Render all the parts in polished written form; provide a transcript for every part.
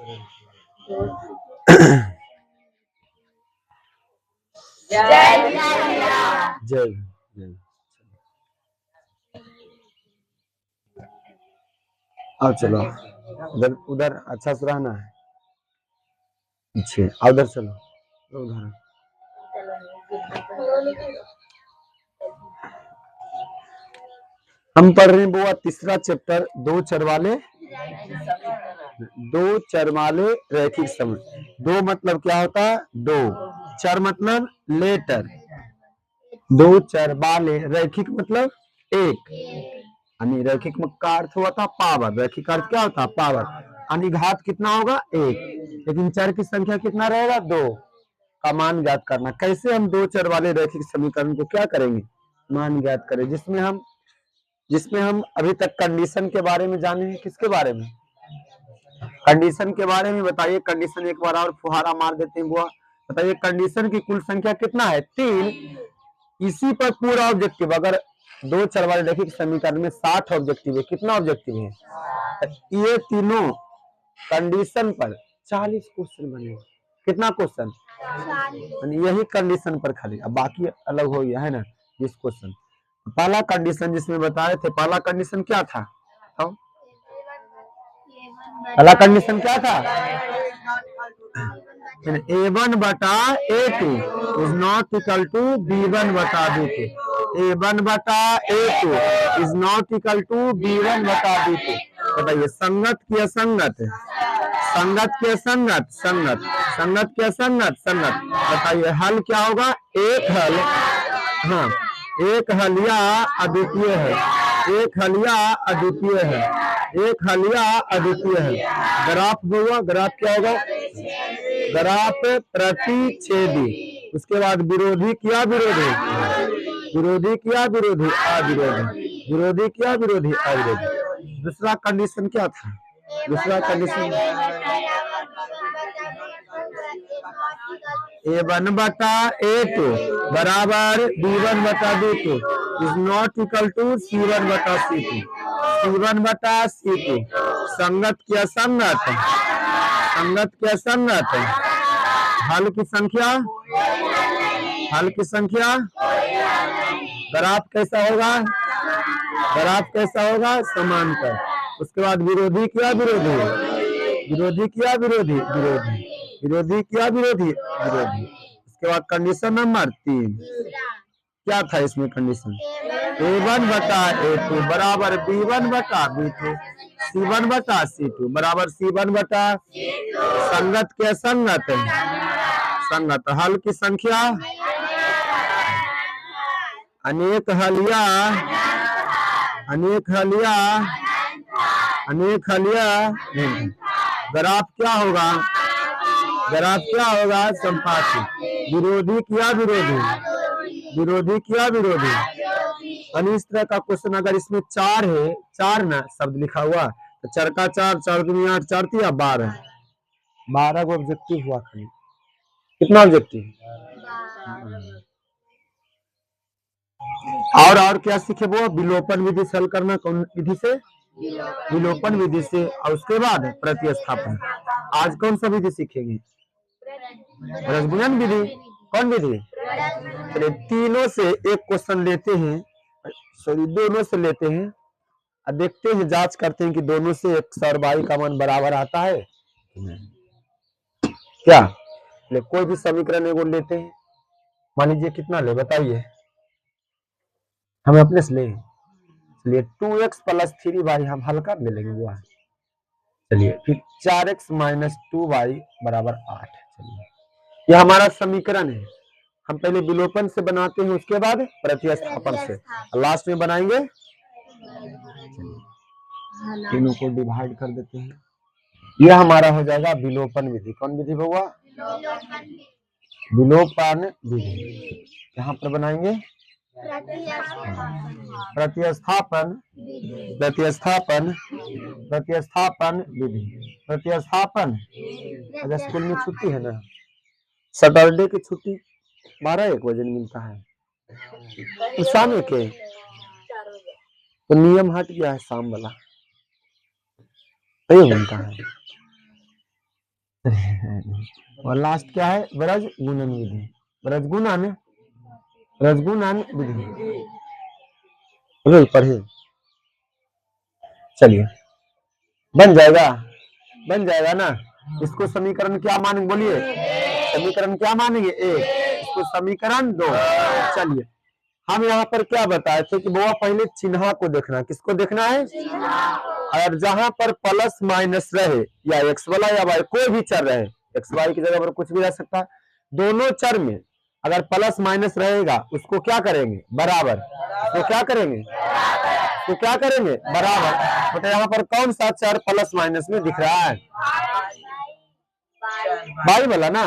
जय जय। आओ चलो उधर उधर अच्छा से रहना है। पीछे उधर चलो उधर। हम पढ़ रहे हैं बुआ तीसरा चैप्टर दो चर वाले रैखिक समूह। दो मतलब क्या होता है? दो। चर मतलब लेटर। दो चर वाले रैखिक मतलब एक। यानी रैखिक का अर्थ हुआ था पावर। रैखिक अर्थ क्या होता है? पावर। यानी घात कितना होगा? एक। लेकिन चर की संख्या कितना रहेगा? दो। का मान ज्ञात करना। कैसे हम दो चर वाले रैखिक समीकरण को क्या करेंगे? मान ज्ञात करें। जिसमें हम अभी तक कंडीशन के बारे में जाने हैं। किसके बारे में? कंडीशन के बारे में बताइए। कंडीशन एक बार और फुहारा मार देते हैं बुआ। बताइए कंडीशन की कुल संख्या कितना है? 3। इसी पर पूरा ऑब्जेक्टिव। अगर दो चर वाले रैखिक समीकरण में 60 ऑब्जेक्टिव है। कितना ऑब्जेक्टिव है? ये तीनों कंडीशन पर 40 क्वेश्चन बने। कितना क्वेश्चन? यही कंडीशन पर खाली। अब बाकी अलग हो गया है ना। इस क्वेश्चन पहला कंडीशन जिसमें बताए थे, पहला कंडीशन क्या था? पहला कंडीशन क्या था? A1 बटा A2 is not equal to B1 बटा B2। A1 बटा A2 is not equal to B1 बटा B2। बताइए संगत की असंगत? संगत की असंगत? संगत। संगत की असंगत? संगत। बताइए हल क्या होगा? एक हल। हाँ, एक हलिया अद्वितीय है। एक हलिया अद्वितीय है। एक हलिया अद्वितीय है। ग्राफ होगा। ग्राफ क्या होगा? ग्राफ प्रतिच्छेदी। उसके बाद विरोधी किया विरोधी। विरोधी किया विरोधी अविरोधी। विरोधी किया विरोधी अविरोधी। दूसरा कंडीशन क्या था? दूसरा कंडीशन A1 बटा A2 बराबर B1 बटा B2 is not equal to C1 बटा C2। C1 बटा C2 संगत की असंगत? संगत की असंगत? हल की संख्या? हल की संख्या? ग्राफ कैसा होगा? ग्राफ कैसा होगा? समांतर। उसके बाद विरोधी किया विरोधी। विरोधी किया विरोधी विरोधी। विरोधी किया विरोधी विरोधी। उसके बाद कंडीशन नंबर 3 क्या था इसमें? कंडीशन A1 बटा A2 बराबर B1 बटा B2 C1 बटा C2 बराबर C1 बटा संगत के संगत? संगत। हल की संख्या? अनेक हलिया अनेक हलिया अनेक हलिया। ग्राफ क्या होगा? ग्राफ क्या होगा? संपाती। विरोधी किया विरोधी। विरोधी किया विरोधी। इस तरह का क्वेश्चन अगर इसमें 4 है, 4 ना शब्द लिखा हुआ तो चर का 4, 4 दूनी 8, 4 तिया 12। 12 को ऑब्जेक्टिव हुआ खाली। कितना ऑब्जेक्टिव? और क्या सीखे वो? विलोपन विधि से हल करना। कौन विधि से? विलोपन विधि से। और उसके बाद प्रतिस्थापन। आज कौन सा विधि सीखेंगे? रसगुणन विधि। कौन विधि? चलिए तीनों से एक क्वेश्चन लेते हैं, सॉरी दोनों से लेते हैं और देखते हैं, जांच करते हैं कि दोनों से x और y का मान बराबर आता है क्या? कोई भी समीकरण एगो लेते हैं। मान लीजिए कितना ले बताइए? हम अपने से ले। चलिए 2x प्लस 3y हम हल कर ले लेंगे वो। चलिए फिर 4x माइनस 2y बराबर 8। चलिए यह हमारा समीकरण है। हम पहले विलोपन से बनाते हैं, उसके बाद प्रतिस्थापन से, लास्ट में बनाएंगे। तीनों को डिवाइड कर देते हैं। यह हमारा हो जाएगा विलोपन विधि। कौन विधि होगा? विलोपन विधि। यहाँ पर बनाएंगे प्रतिस्थापन। प्रतिस्थापन प्रतिस्थापन विधि। प्रतिस्थापन। अगर स्कूल में छुट्टी है ना, सैटरडे की छुट्टी 12-1 बजे मिलता है। शाम के तो नियम हट गया है, शाम वाला नहीं मिलता है। और लास्ट क्या है, ब्रज गुणन विधि, ब्रज गुणन, ब्रज गुणन विधि पढ़िए। चलिए बन जाएगा, बन जाएगा ना। इसको समीकरण क्या मानेंगे, बोलिए समीकरण क्या मानेंगे, एक, इसको समीकरण दो। चलिए हम यहाँ पर क्या बताए थे कि बुआ पहले चिन्ह को देखना है, किसको देखना है, और जहां पर प्लस माइनस रहे, या एक्स वाला या वाई कोई भी चर रहे, एक्स वाई की जगह पर कुछ भी रह सकता है, दोनों चर में अगर प्लस माइनस रहेगा उसको क्या करेंगे, बराबर, तो क्या करेंगे, तो क्या करेंगे, बराबर। तो यहाँ पर कौन सा चर प्लस माइनस में दिख रहा है, वाई वाला ना,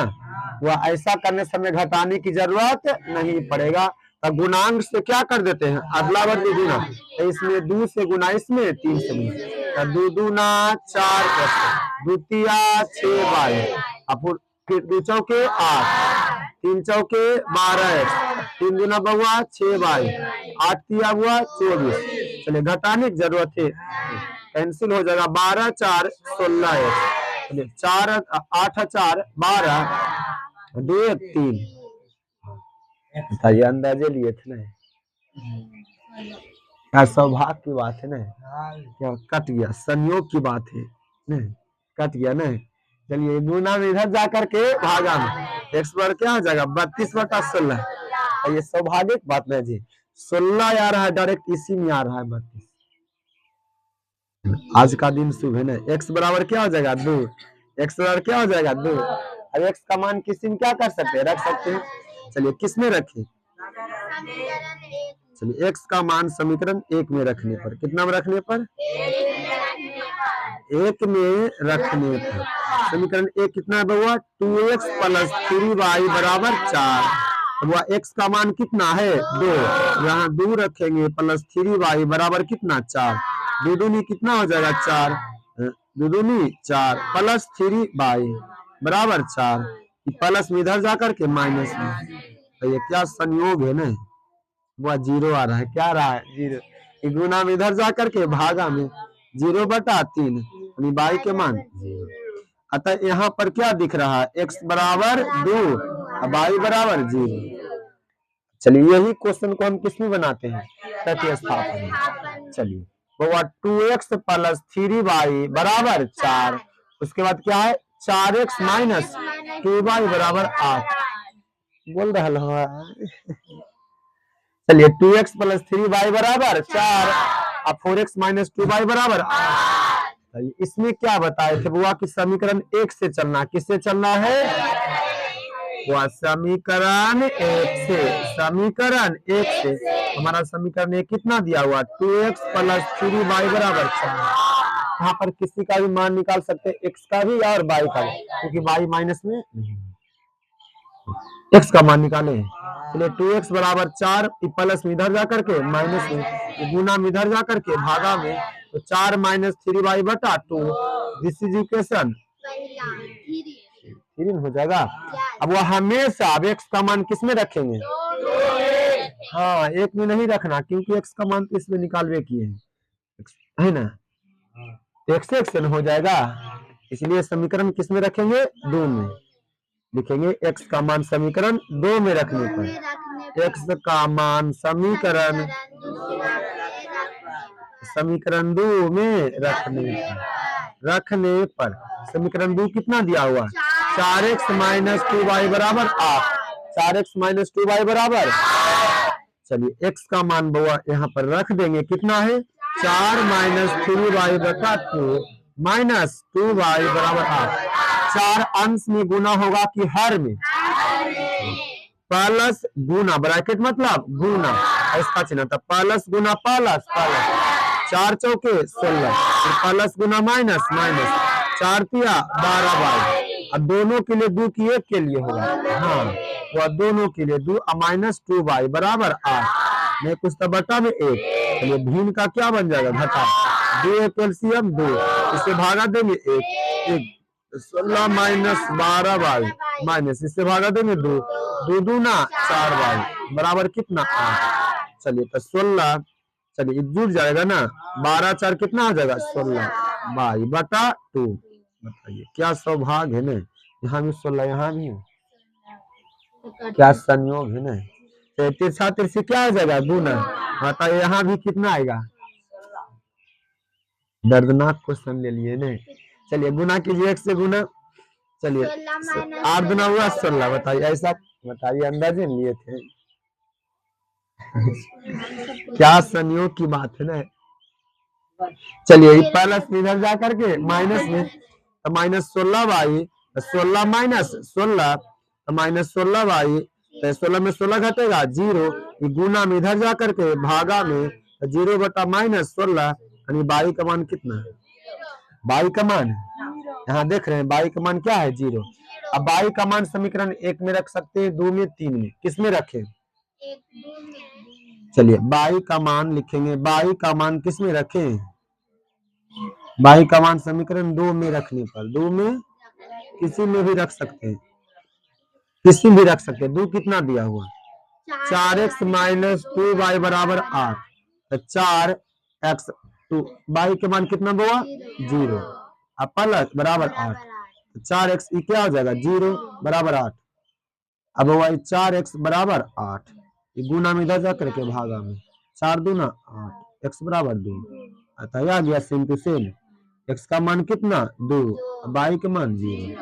वह ऐसा करने समय घटाने की जरूरत नहीं पड़ेगा। तो गुणांक से क्या कर देते हैं, अदला बदली गुना, तो इसमें 2 से गुना, इसमें 3 से गुना, तो 2 दूना 4 द्वितीया 6 बाई, फिर 2 चौके 8, 3 चौके 12, 3 दूना बहुआ 6 बाई, 8 तिया हुआ 24। चलिए घटाने की जरूरत है, कैंसिल हो जाएगा, 12 4 16 है, 4 8 4 12 2 1 3। बताइए अंदाजे लिए थे ना, क्या सौभाग्य की बात है ना, क्या कट गया, संयोग की बात है नहीं, कट गया नहीं। चलिए गुना में इधर जाकर के भागा में एक्स पर क्या हो जाएगा, 32/16। ये सौभाग्य की बात नहीं जी, 16 आ रहा है डायरेक्ट, इसी में आ रहा है 32। आज का दिन शुभ है ना, एक्स बराबर क्या हो जाएगा 2, एक्स बराबर क्या हो जाएगा 2। अब एक्स का मान किसी में क्या कर सकते हैं, रख सकते हैं। चलिए किस में रखें, चलिए एक्स का मान समीकरण 1 में रखने पर, कितना में रखने पर, 1 में रखने पर, समीकरण 1 कितना है बउआ, 2x + 3y = 4। वह x का मान कितना है 2, यहाँ 2 रखेंगे प्लस 3y बराबर कितना 4, 2 दूनी कितना हो जाएगा 4, 2 दूनी 4 प्लस 3y बराबर 4, प्लस में इधर जाकर के माइनस में, तो ये क्या संयोग है ना, वह 0 आ रहा है, क्या आ रहा है 0, गुना में इधर जाकर के भागा में 0/3, यानी y के मान 0। अतः यहाँ पर क्या दिख रहा है, x बराबर 2 और y बराबर 0। चलिए यही क्वेश्चन को हम किसमें बनाते हैं, प्रतिस्थापन। चलिए वो 2x + 3y = 4, उसके बाद क्या है 4x - 2y = 8, बोल रहा है। चलिए 2x + 3y = 4 और 4x - 2y = 8। इसमें क्या बताए थे बुआ कि समीकरण 1 से चलना, किससे चलना है, वह समीकरण 1 से, समीकरण 1 से। हमारा समीकरण 1 कितना दिया हुआ, 2x + 3y = 4। यहाँ पर किसी का भी मान निकाल सकते हैं, x का भी और y का भी, क्योंकि y माइनस में नहीं, x का मान निकाले। चलिए 2x = 4, प्लस में इधर जाकर के माइनस में, गुना में इधर जाकर के भागा में, तो 4 - 3y / 2, दिस इज इक्वेशन 3 हो जाएगा। अब वो हमेशा अब x का मान किस में रखेंगे, हाँ 1 में नहीं रखना, क्योंकि x का मान तो इसमें निकालवे किए है ना, x से x हो जाएगा, इसलिए समीकरण किस में रखेंगे, 2 में लिखेंगे। x का मान समीकरण 2 में रखने पर, x का मान समीकरण 2 में रखने पर समीकरण 2 कितना दिया हुआ, 4x - 2y = 8, 4x - 2y = चलिए x का मान बुआ यहाँ पर रख देंगे, कितना है 4 - 3y / 2 - 2y = 8। 4 अंश में गुना होगा कि हर में, प्लस गुना, ब्रैकेट मतलब गुना, इसका चिन्ह था प्लस गुना प्लस, 4 चौके 16, प्लस गुना माइनस, 4 तिया 12y, अब दोनों के लिए 2 की 1 के लिए होगा, हाँ वह दोनों के लिए 2 - 2y = 8, नहीं कुछ तो बटा में 1। चलिए भिन्न का क्या बन जाएगा, घटा, 2 कैल्शियम 2, इससे भागा देंगे 1, 16 - 12y माइनस, इससे भागा देंगे 2, 2 दूना 4y बराबर कितना 8। चलिए तो 16, चलिए जुड़ जाएगा ना, 12 4 कितना हो जाएगा 16y / 2, बताइए क्या सौभाग्य है ना, यहाँ भी 16, यहाँ भी क्या संयोग है ना। तो तिरछा तिरछी क्या हो जाएगा, गुना। बताइए यहाँ भी कितना आएगा, दर्दनाक क्वेश्चन ले लिए ना। चलिए गुना कीजिए, 1 से गुना। चलिए 8 गुना हुआ 16। बताइए ऐसा, बताइए अंदाजे लिए थे। क्या संयोग की बात है ना। चलिए प्लस में इधर जा करके माइनस में, तो -16y, 16 माइनस 16 तो -16y, तो 16 में 16 घटेगा 0, गुना में इधर जा करके भागा में 0/-16, यानी बाई का मान कितना है, बाई का मान यहाँ देख रहे हैं, बाई का मान क्या है 0। अब बाई का मान समीकरण 1 में रख सकते हैं, 2 में, 3 में, किस में रखें, चलिए बाई का मान लिखेंगे, बाई का मान किस में रखें, बाई का मान समीकरण 2 में रखने पर, 2 में किसी में भी रख सकते हैं, किसी भी रख सकते हैं। 2 कितना दिया हुआ, 4x - 2y = 8, तो 4x 2 बाई के मान कितना हुआ 0, अब प्लस बराबर 8, तो 4x क्या हो जाएगा 0 = 8। अब वही 4x = 8, गुना में इधर जा करके भागा में 4 दूना 8, x = 2, अतः आ गया सेम टू सेम, x का मान कितना 2, बाई के मान 0।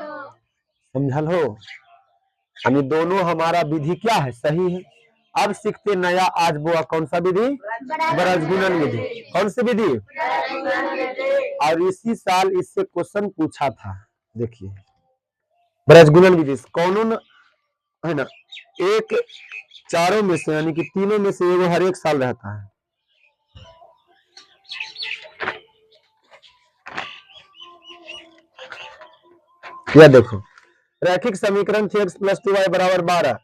समझल हो, यानी दोनों हमारा विधि क्या है, सही है। अब सीखते नया आज बुआ, कौन सा विधि, ब्रजगुणन विधि। कौन सी विधि, और इसी साल इससे क्वेश्चन पूछा था, देखिए ब्रजगुणन विधि कौन है ना, एक चारों में से यानी कि तीनों में से एगो हर एक साल रहता है। यह देखो रैखिक समीकरण 3x + 2y = 12,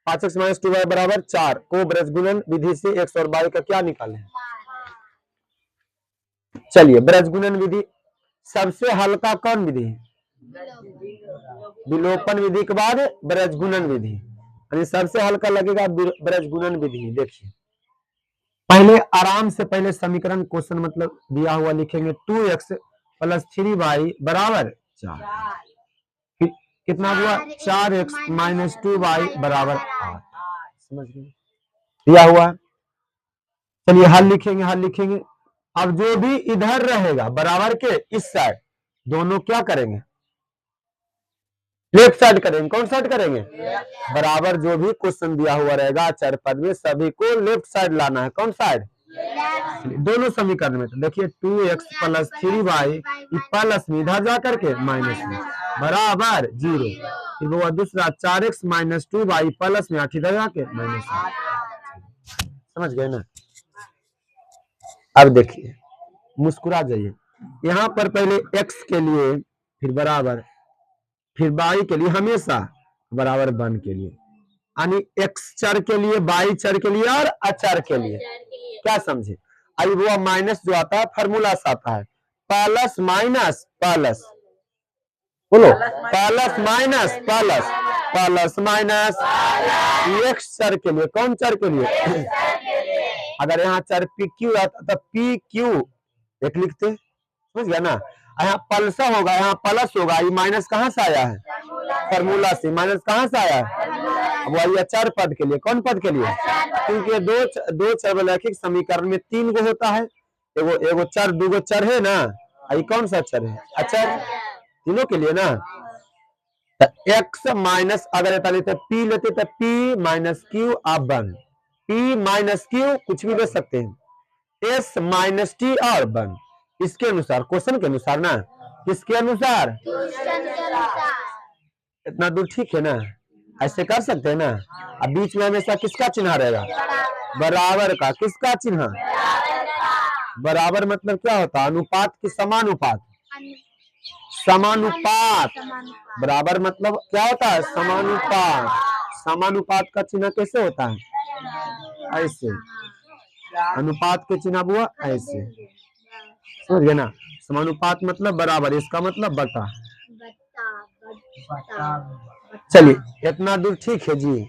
5x - 2y = 4 को ब्रजगुणन विधि से x और y का क्या निकालें। चलिए ब्रजगुणन विधि सबसे हल्का कौन विधि है, विलोपन विधि के बाद ब्रजगुणन विधि, यानी सबसे हल्का लगेगा ब्रजगुणन विधि। देखिए पहले आराम से, पहले समीकरण क्वेश्चन मतलब दिया हुआ लिखेंगे, 2x + 3y = 4, कितना हुआ 4x - 2y = 8, समझ गए, दिया हुआ। चलिए हल लिखेंगे, हल लिखेंगे। अब जो भी इधर रहेगा बराबर के इस साइड, दोनों क्या करेंगे, लेफ्ट साइड करेंगे। कौन साइड करेंगे, बराबर जो भी क्वेश्चन दिया हुआ रहेगा चर पद में, सभी को लेफ्ट साइड लाना है। कौन साइड, दोनों समीकरण में। तो देखिए 2x + 3y प्लस में इधर जा करके माइनस में बराबर 0, फिर वो दूसरा 4x - 2y प्लस में 8 इधर जाके माइनस में, समझ गए ना। अब देखिए मुस्कुरा जाइए, यहाँ पर पहले x के लिए, फिर बराबर, फिर y के लिए हमेशा बराबर 1 के लिए, यानी x चर के लिए, y चर के लिए और अचर के लिए, क्या समझे। अब वो माइनस जो आता है फार्मूला से आता है, प्लस माइनस प्लस, बोलो plus minus plus, plus minus x चर के लिए। कौन चर के लिए, अगर यहाँ चर पी क्यू रहता तो पी क्यू एक लिखते, समझ गया ना। यहाँ प्लस होगा, यहाँ प्लस होगा, ये माइनस कहाँ से आया है, फार्मूला से, माइनस कहाँ से आया है, वही अचर पद के लिए। कौन पद के लिए, क्योंकि दो चरवलैखिक समीकरण में 3 गो होता है, एगो चर, 2 गो चर है ना, ये कौन सा चर है, अचर, तीनों के लिए ना। तो एक्स माइनस, अगर लेते पी लेते तो पी माइनस क्यू आप 1, पी माइनस क्यू कुछ भी ले सकते हैं, एस माइनस टी और 1, इसके अनुसार, क्वेश्चन के अनुसार ना, किसके अनुसार, इतना दूर ठीक है ना, ऐसे कर सकते हैं ना। अब बीच में हमेशा किसका चिन्ह रहेगा, बराबर का, किसका चिन्ह, बराबर मतलब क्या होता है, अनुपात की समानुपात, समानुपात, बराबर मतलब क्या होता है, समानुपात, समानुपात का चिन्ह कैसे होता है, ऐसे, अनुपात के चिन्ह हुआ ऐसे, समझ गए ना। समानुपात मतलब बराबर, इसका मतलब बटा। चलिए इतना दूर ठीक है जी।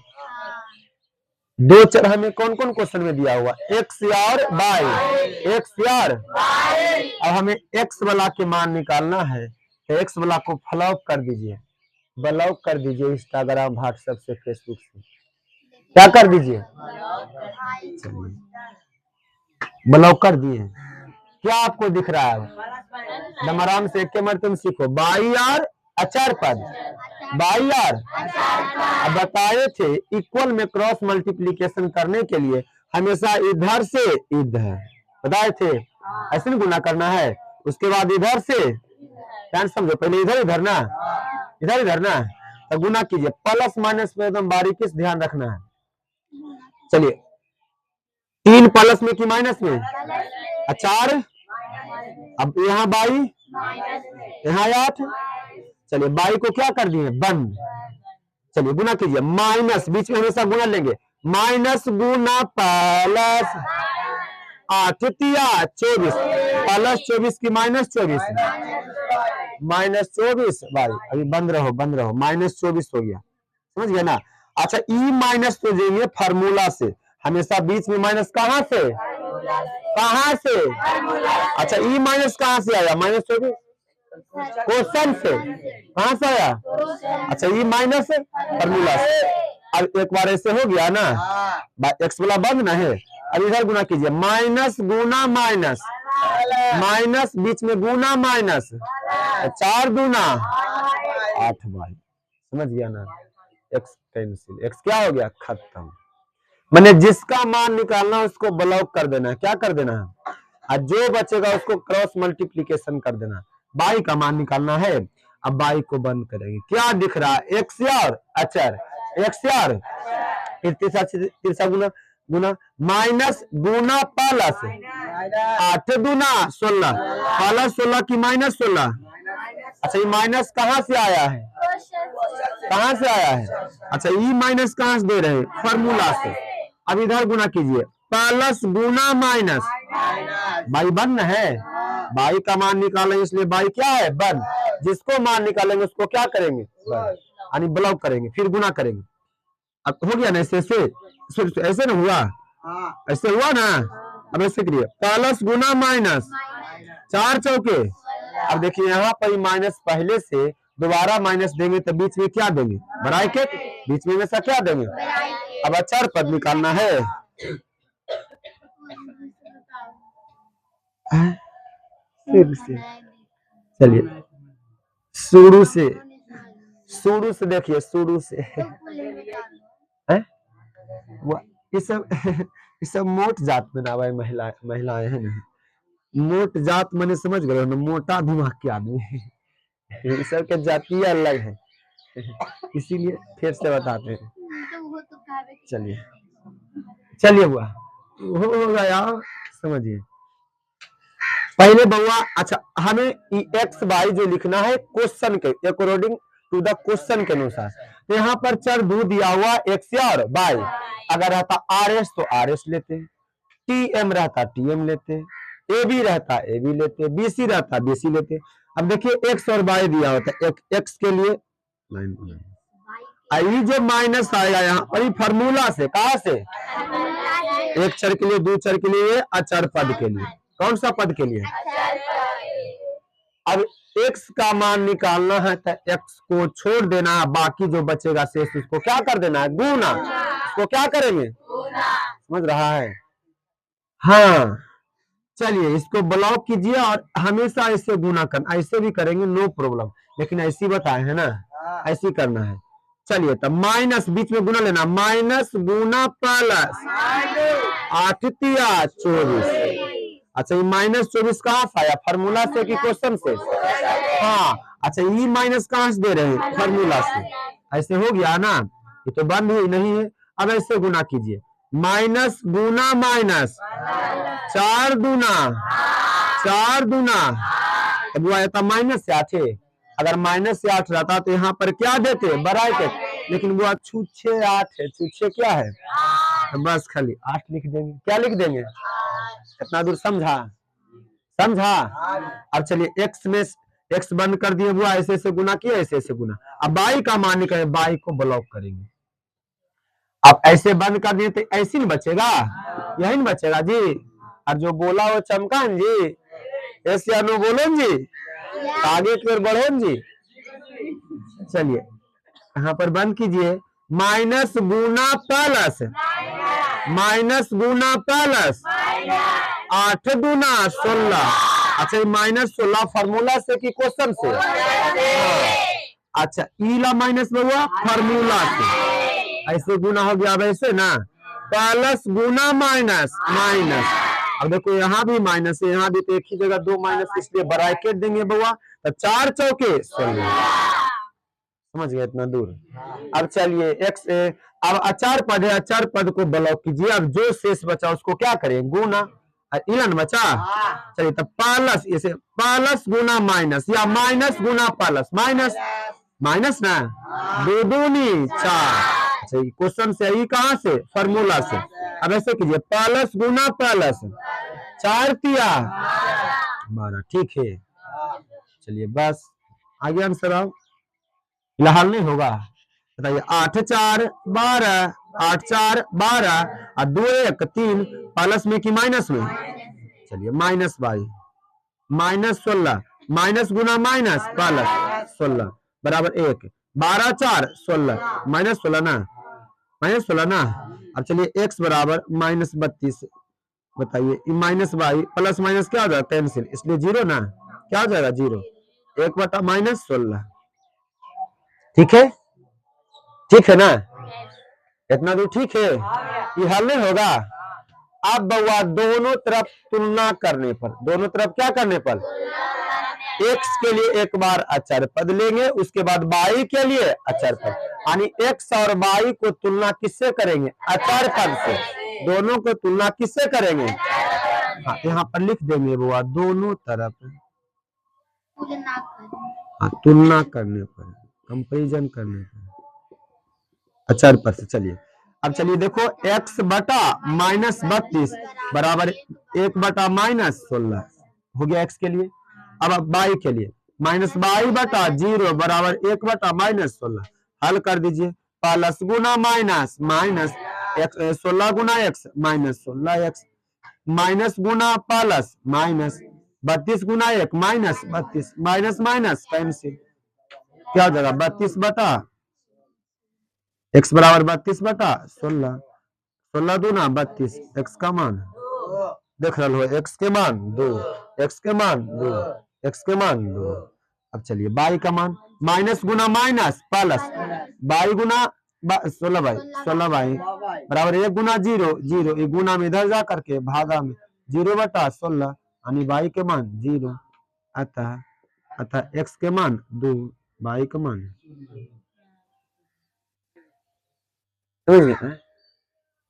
दो चर हमें कौन कौन क्वेश्चन में दिया हुआ, x और y, x और, अब हमें x वाला के मान निकालना है, एक्स ब्लॉक को ब्लॉक कर दीजिए, ब्लॉक कर दीजिए इंस्टाग्राम, व्हाट्सएप से, फेसबुक से, क्या कर दीजिए, चलिए ब्लॉक कर दिए। क्या आपको दिख रहा है? एकदम आराम से एक के मर तुम सीखो। बाई आर अचार पद, बाई आर। अब बताए थे इक्वल में क्रॉस मल्टीप्लीकेशन करने के लिए हमेशा इधर से इधर, बताए थे ऐसे नहीं गुना करना है, उसके बाद इधर से, ध्यान समझो, पहले इधर इधर ना, इधर इधर ना, तो गुना कीजिए। प्लस माइनस में एकदम बारीकी से ध्यान रखना है। चलिए 3 प्लस में कि माइनस में, 4, अब यहाँ बाई, यहाँ 8, चलिए बाई को क्या कर दिए, बंद। चलिए गुना कीजिए, माइनस बीच में हमेशा गुना लेंगे, माइनस गुना प्लस 8 तिया 24, प्लस 24 की माइनस 24, माइनस 24 बाई, अभी बंद रहो बंद रहो, माइनस 24 हो गया, समझ गया ना। अच्छा ई माइनस तो जाइए फार्मूला से, हमेशा बीच में माइनस कहाँ से, कहाँ से, अच्छा ई माइनस कहाँ से आया, माइनस 24 क्वेश्चन से, कहाँ से आया, अच्छा ई माइनस फार्मूला से। अब एक बार ऐसे हो गया ना, एक्स वाला बंद ना है, अब इधर गुना कीजिए, माइनस गुना माइनस, माइनस बीच में गुना माइनस, 4 दूना 8 बाई, समझ गया ना। एक्स कैंसिल, एक्स क्या हो गया, खत्म। मैंने जिसका मान निकालना उसको ब्लॉक कर देना है, क्या कर देना है, और जो बचेगा उसको क्रॉस मल्टीप्लीकेशन कर देना। बाई का मान निकालना है, अब बाई को बंद करेंगे। क्या दिख रहा है, एक्स और अचर, एक्स और फिर तीसरा गुना, गुना माइनस गुना प्लस 8 दूना 16, प्लस 16 की माइनस 16। अच्छा ये माइनस कहाँ से आया है, कहाँ से आया है, अच्छा ये माइनस कहाँ से दे रहे हैं, फार्मूला से। अब इधर गुना कीजिए, प्लस गुना माइनस, बाई बन है, बाई का मान निकालेंगे इसलिए बाई क्या है, बन। जिसको मान निकालेंगे उसको क्या करेंगे, यानी ब्लॉक करेंगे, फिर गुना करेंगे। अब हो गया ना, ऐसे ऐसे ना हुआ, ऐसे हुआ ना, अब ऐसे करिए, प्लस गुना माइनस 4 चौके। अब देखिए यहाँ पर माइनस पहले से दोबारा माइनस देंगे तो बीच में क्या देंगे, ब्रैकेट, बीच में हमेशा क्या देंगे। अब अचार पद निकालना है, फिर से चलिए शुरू से, शुरू से देखिए, शुरू से ये सब मोट जात में ना भाई, महिलाएं है ना, मोट जात मैंने समझ गए ना, मोटा दिमाग के आदमी ये सब के जातीय अलग है, इसीलिए फिर से बताते हैं। चलिए चलिए हुआ हो गया, समझिए पहले बउआ। अच्छा हमें एक्स वाई जो लिखना है क्वेश्चन के अकॉर्डिंग टू द क्वेश्चन के अनुसार, तो यहाँ पर चर दो दिया हुआ एक्स और वाई, अगर रहता आर एस तो आर एस लेते, टी एम रहता टी एम लेते, ए बी रहता ए बी लेते, बी सी रहता बी सी लेते। अब देखिए एक्स और वाई दिया होता है, एक्स के लिए आई जो माइनस आएगा यहाँ पर फार्मूला से, कहा से, एक चर के लिए, दो चर के लिए, अचर पद के लिए, कौन सा पद के लिए। अब x का मान निकालना है तो x को छोड़ देना, बाकी जो बचेगा शेष उसको क्या कर देना है, गुना। उसको क्या करेंगे, समझ रहा है, हाँ। चलिए इसको ब्लॉक कीजिए और हमेशा ऐसे गुना करना, ऐसे भी करेंगे नो प्रॉब्लम, लेकिन ऐसी बताए है ना, ऐसी करना है। चलिए तब माइनस बीच में गुना लेना, माइनस गुना प्लस 8 तिया 24। अच्छा ये माइनस 24 कहाँ से आया, फार्मूला से कि क्वेश्चन से, हाँ। अच्छा ये माइनस कहाँ से दे रहे हैं, फार्मूला से, ऐसे हो गया ना, ये तो बंद ही नहीं है। अब ऐसे गुना कीजिए, माइनस गुना माइनस 4 दूना 4 दूना, अब वो आया था माइनस से 8, अगर माइनस से 8 रहता तो यहाँ पर क्या देते, ब्रैकेट, लेकिन वो छुच्छे 8 है, छुच्छे क्या है, तो बस खाली 8 लिख देंगे, क्या लिख देंगे, कितना दूर समझा, समझा। अब चलिए एक्स में एक्स बंद कर दिए, वो ऐसे ऐसे गुना किया, ऐसे ऐसे गुना। अब बाई का मान निकाले, बाई को ब्लॉक करेंगे। अब ऐसे बंद कर दिए तो ऐसे नहीं बचेगा, यही नहीं बचेगा जी। और जो बोला वो चमकान जी, ऐसे अनु बोलो जी, आगे की ओर बढ़ो न जी। चलिए यहाँ पर बंद कीजिए। माइनस गुना प्लस, माइनस गुना प्लस, 8 गुना 16। अच्छा ये -16 फार्मूला से कि क्वेश्चन से? अच्छा ईला माइनस में हुआ फार्मूला से, ऐसे गुना हो गया वैसे ना, प्लस गुना माइनस माइनस। अब देखो यहाँ भी माइनस है, यहाँ भी, तो एक ही जगह दो माइनस, इसलिए ब्रैकेट देंगे बउआ, तो 4 चौके 16। समझ गए इतना दूर। अब चलिए एक्स, अब अचार पद है, अचार पद को ब्लॉक कीजिए। अब जो शेष बचा उसको क्या करें? गुना। इलन बचा। चलिए तब प्लस, ऐसे प्लस गुना माइनस या माइनस गुना प्लस, माइनस माइनस ना, दो दूनी 4। अच्छा क्वेश्चन से ही कहां से? फार्मूला से। अब ऐसे कीजिए प्लस गुना प्लस, 4 तिया 12। ठीक है चलिए बस आगे आंसर आओ। फिलहाल नहीं होगा, बताइए। 8 4 12, 8 4 12 और 2 1 3, प्लस में कि माइनस में? चलिए माइनस बाई -16, माइनस गुना माइनस प्लस 16 बराबर 1, 12 4 16, -16 ना, -16 ना। अब चलिए x बराबर -32। बताइए माइनस बाई प्लस माइनस क्या हो जाएगा? कैंसिल, इसलिए 0 ना, क्या हो जाएगा? 0, 1/-16। ठीक है, ठीक है ना, इतना दूर ठीक है। ये हल नहीं होगा। अब बउआ दोनों तरफ तुलना करने पर, दोनों तरफ क्या करने पर? x के लिए एक बार अचर पद लेंगे, उसके बाद y के लिए अचर पद, यानी x और y को तुलना किससे करेंगे? अचर पद से। दोनों को तुलना किससे करेंगे? हाँ यहाँ पर लिख देंगे बुआ, दोनों तरफ तुलना करने पर, कंपेरिजन करने पर अचर पद से। चलिए अब चलिए देखो, x बटा -32 बराबर 1 बटा -16 हो गया x के लिए। अब y के लिए -y बटा 0 बराबर 1 बटा -16। हल कर दीजिए, प्लस गुना माइनस माइनस 16 गुना x -16x, माइनस गुना प्लस माइनस 32 गुना 1 -32, माइनस माइनस कैंसिल, क्या हो जाएगा? 32 बटा x बराबर 32 बटा 16, 16 दूना 32, x का मान देख रहे हो, x के मान 2, x के मान 2, x के मान 2। अब चलिए y का मान माइनस गुना minus plus, y Guna 16 by 16 by बराबर 1 गुना 0 0, एक गुना में इधर जा करके भागा में 0 बटा 16, यानी y के मान 0। अतः x के मान 2, y का मान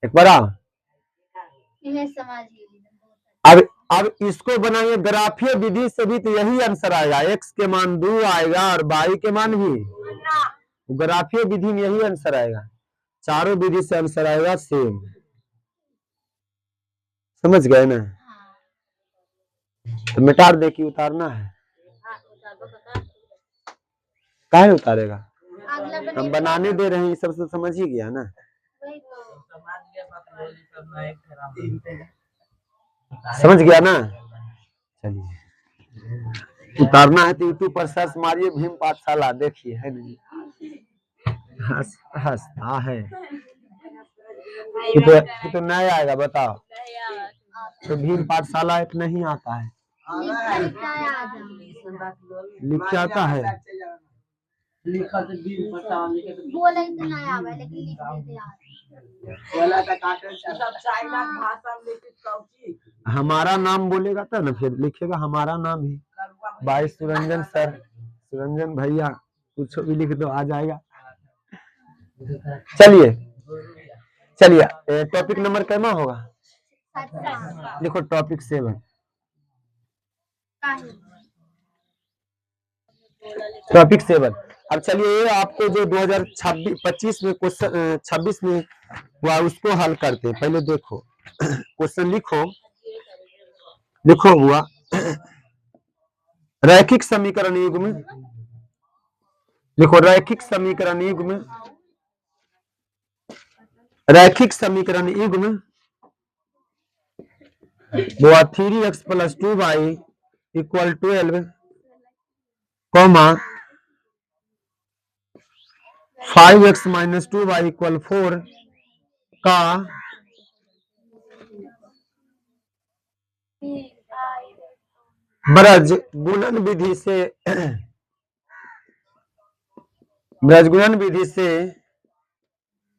एक बार अब इसको बनाइए ग्राफीय विधि से भी, तो यही आंसर आएगा। x के मान 2 आएगा और y के मान भी, ग्राफीय विधि में यही आंसर आएगा। चारों विधि से आंसर आएगा सेम। समझ गए ना? तो मिटार दे कि उतारना है, काहे उतारेगा? हम बनाने दे रहे हैं, सब से समझ ही गया ना। समझ गया ना? चलिए उतारना है तो यूट्यूब पर सर्च मारिए भीम पाठशाला, देखिए है नहीं, हंसता है कि तो नहीं आएगा बताओ। तो भीम पाठशाला एक नहीं आता है, लिख के आता है, हमारा नाम बोलेगा तो ना फिर लिखेगा हमारा नाम ही, भाई सुरंजन सर, सुरंजन भैया, कुछ भी लिख दो आ जाएगा। चलिए चलिए टॉपिक नंबर कितना होगा? लिखो टॉपिक 7। टॉपिक 7। अब चलिए आपको जो 2026 में क्वेश्चन 26 में हुआ उसको हल करते हैं। पहले देखो क्वेश्चन लिखो, लिखो हुआ रैखिक समीकरण युग्म, लिखो रैखिक समीकरण युग्म, रैखिक समीकरण युग्म वो 3x + 2y = 12 comma 5x minus 2y equal 4 का ब्रज गुणन विधि से ब्रज गुणन विधि से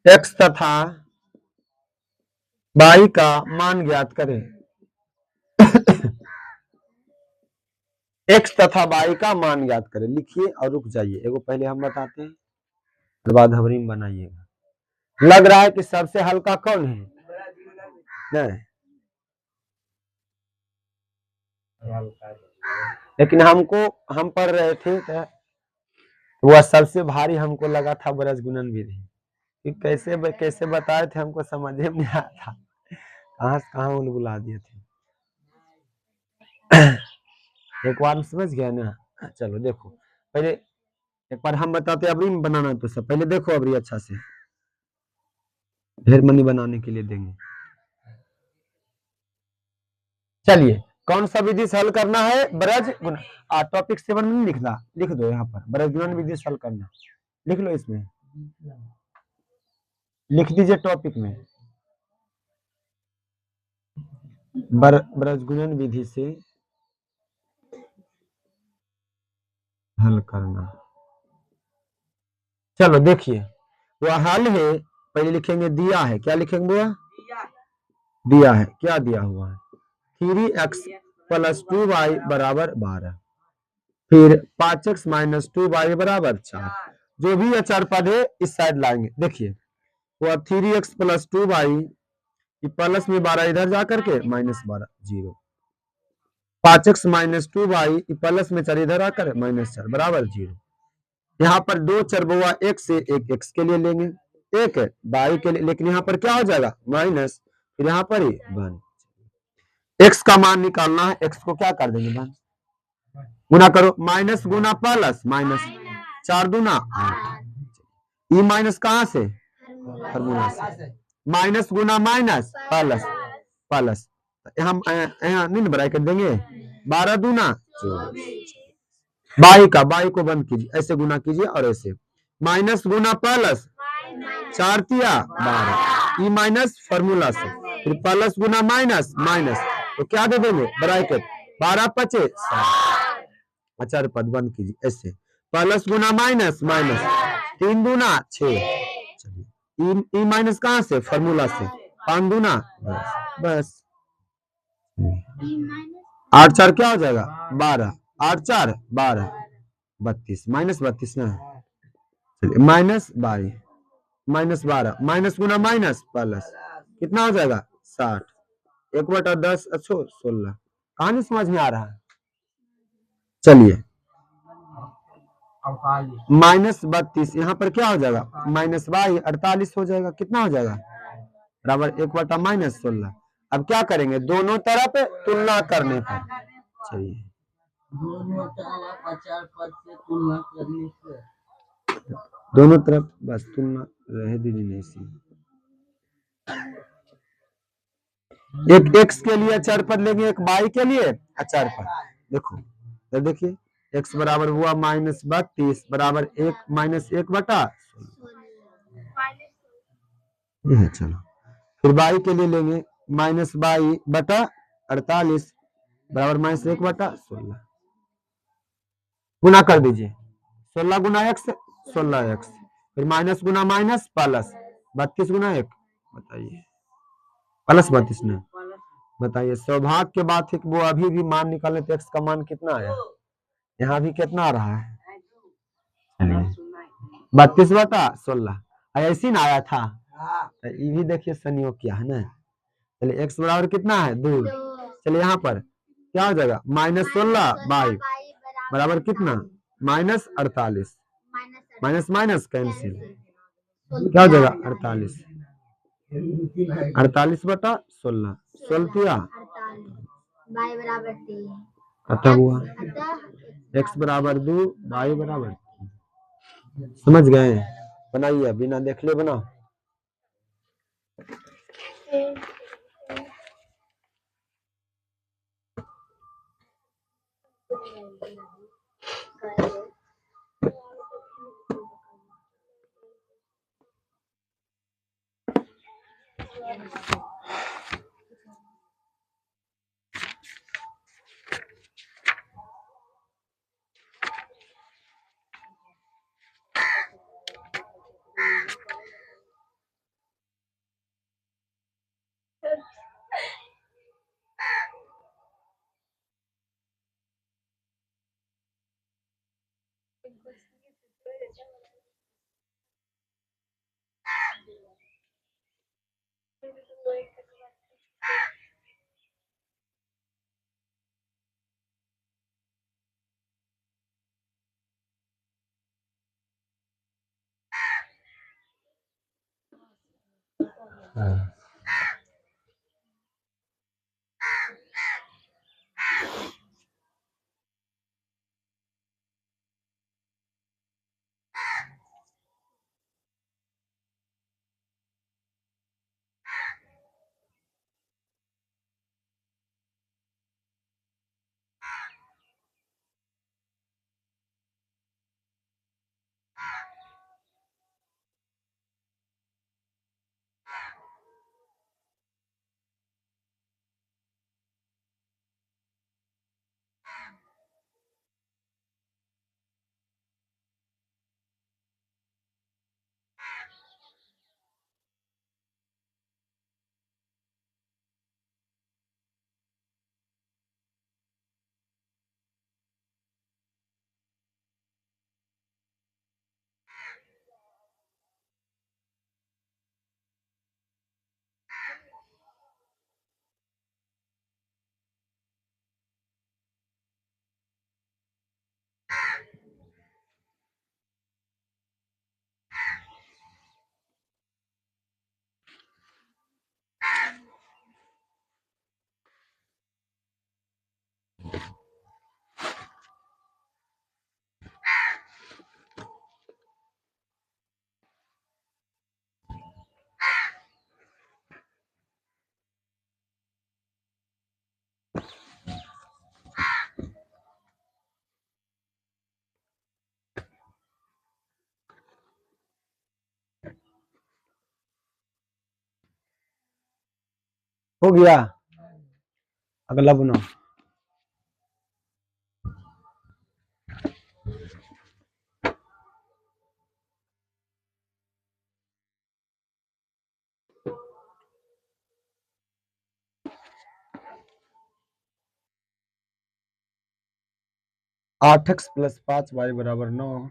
x तथा y का मान ज्ञात करें। x तथा y का मान ज्ञात करें। लिखिए और रुक जाइए, एगो पहले हम बताते हैं, उसके बाद हवरीम बनाइएगा। लग रहा है कि सबसे हल्का कौन है? नहीं, लेकिन हम पढ़ रहे थे तो वह सबसे भारी हमको लगा था ब्रज गुणन विधि। कि कैसे बताए थे हमको समझ में नहीं आया था, कहाँ से कहाँ बुला दिए थे। एक बार समझ गया ना। चलो देखो, पहले एक बार हम बताते अबरी में बनाना, तो सब पहले देखो अबरी अच्छा से, ढेर मनी बनाने के लिए देंगे। चलिए, कौन सा विधि से हल करना है? ब्रज गुणन। टॉपिक 7 में लिखना, लिख दो यहाँ पर, ब्रज गुणन विधि से हल करना, लिख लो, इसमें लिख दीजिए टॉपिक में, ब्रज गुणन विधि से हल करना। चलो देखिए, वह हल है, पहले लिखेंगे दिया है। क्या लिखेंगे बुआ? दिया है। क्या दिया हुआ है? 3x प्लस 2y बराबर 12, फिर 5x माइनस 2y बराबर 4। जो भी अचर पद है इस साइड लाएंगे। देखिए, वह 3x प्लस 2y प्लस में 12 इधर जाकर के minus 12 0, 5x minus 2y plus में 4 इधर आकर माइनस 4 बराबर 0। यहाँ पर दो चर बुआ, एक से एक x के लिए लेंगे, एक y के लिए, लेकिन यहाँ पर क्या हो जाएगा? माइनस, फिर यहाँ पर ही 1। x का मान निकालना है, x को क्या कर देंगे? 1 गुना करो, माइनस गुना प्लस, माइनस 4 दूना 8। ई माइनस कहाँ से? फॉर्मूला से। माइनस गुना माइनस प्लस प्लस, हम यहाँ नहीं ब्रैकेट देंगे, 12 दूना 24। बाई को बंद कीजिए, ऐसे गुना कीजिए और ऐसे, माइनस गुना प्लस 4 तिया 12, ई माइनस फॉर्मूला से, फिर प्लस गुना माइनस माइनस, तो क्या दे देंगे? ब्रैकेट 12 पचे 7। अचार पद बंद कीजिए, ऐसे प्लस गुना माइनस माइनस, 3 दूना 6। चलिए, ई माइनस कहाँ से? फॉर्मूला से, 5 दूना 10, बस 8 4 क्या हो जाएगा? 12, 8 4 12, 32, माइनस 32 ना, चलिए माइनस 22 माइनस 12, माइनस गुना माइनस प्लस, कितना हो जाएगा? 60, 1/10 अच्छो 16। कहां नहीं समझ में आ रहा है? चलिए, माइनस 32, यहाँ पर क्या हो जाएगा? माइनस 48 हो जाएगा। कितना हो जाएगा? बराबर 1 माइनस 16। अब क्या करेंगे? दोनों तरफ तुलना करने पर, चलिए दोनों तरफ बस तुलना रह दीजिए, नहीं सी एक x के लिए अचार पद लेंगे, एक y के लिए अचार पद। देखो तो देखिए, x बराबर हुआ माइनस 32 बराबर 1 माइनस 1/16। चलो, फिर y के लिए लेंगे, माइनस 22/48 बराबर माइनस 1/16। गुना कर दीजिए, 16 गुना x 16x, फिर माइनस गुना माइनस प्लस 32 गुना 1, बताइए प्लस 32 ना, बताइए। सौभाग्य की बात है कि वो अभी भी मान निकाले तो x का मान कितना आया? यहाँ भी कितना आ रहा है? 32/16, ऐसे ना आया था, तो ये भी देखिए संयोग क्या है ना। चलिए, x बराबर कितना है? 2। चलिए, यहाँ पर क्या हो जाएगा? माइनस 16 बाई बराबर कितना? माइनस 48, माइनस माइनस कैंसिल, क्या हो जाएगा? 48, 48/16, 16 अतः हुआ x बराबर 2, y बराबर। समझ गए? बनाइए, बिना देख ले बनाओ। हाँ। हो गया, अगला बनाओ। 8x + 5y = 9,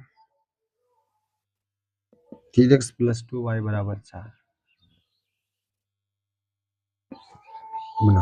3x + 2y = 4। बना।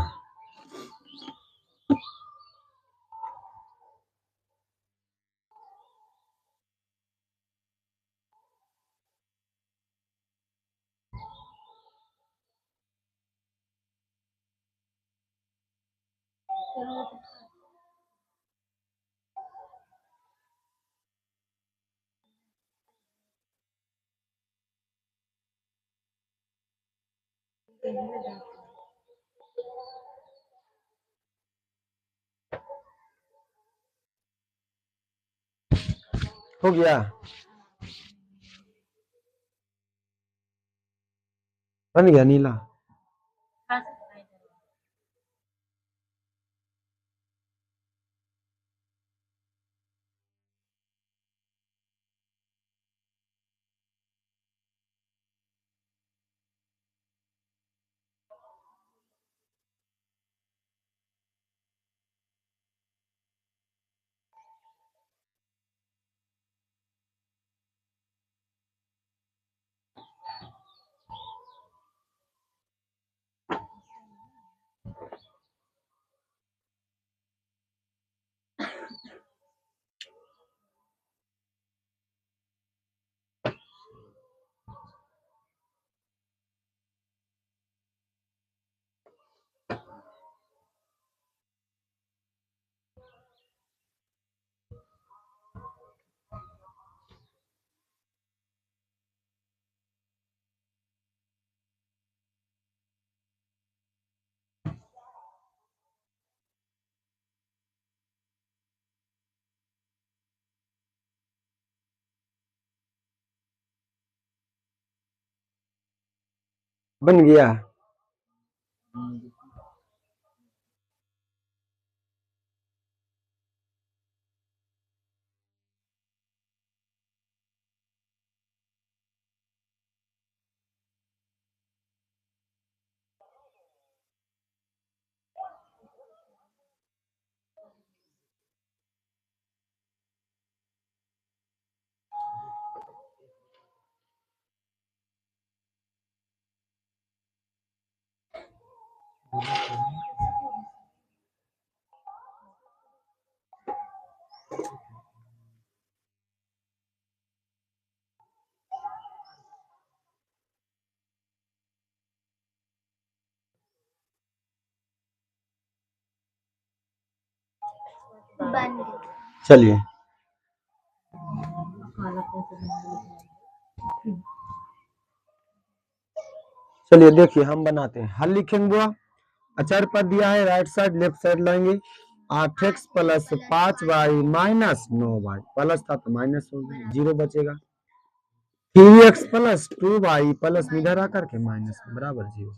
हो गया, बन गया नीला। बन गया। चलिए चलिए देखिए हम बनाते हैं, हल लिखेंगे बुआ। अचर पद दिया है, राइट साइड लेफ्ट साइड लाएंगे। 8x plus 5y minus 9y, plus था तो माइनस हो गया, जीरो बचेगा। 3x प्लस 2y प्लस इधर आकर के माइनस बराबर जीरो।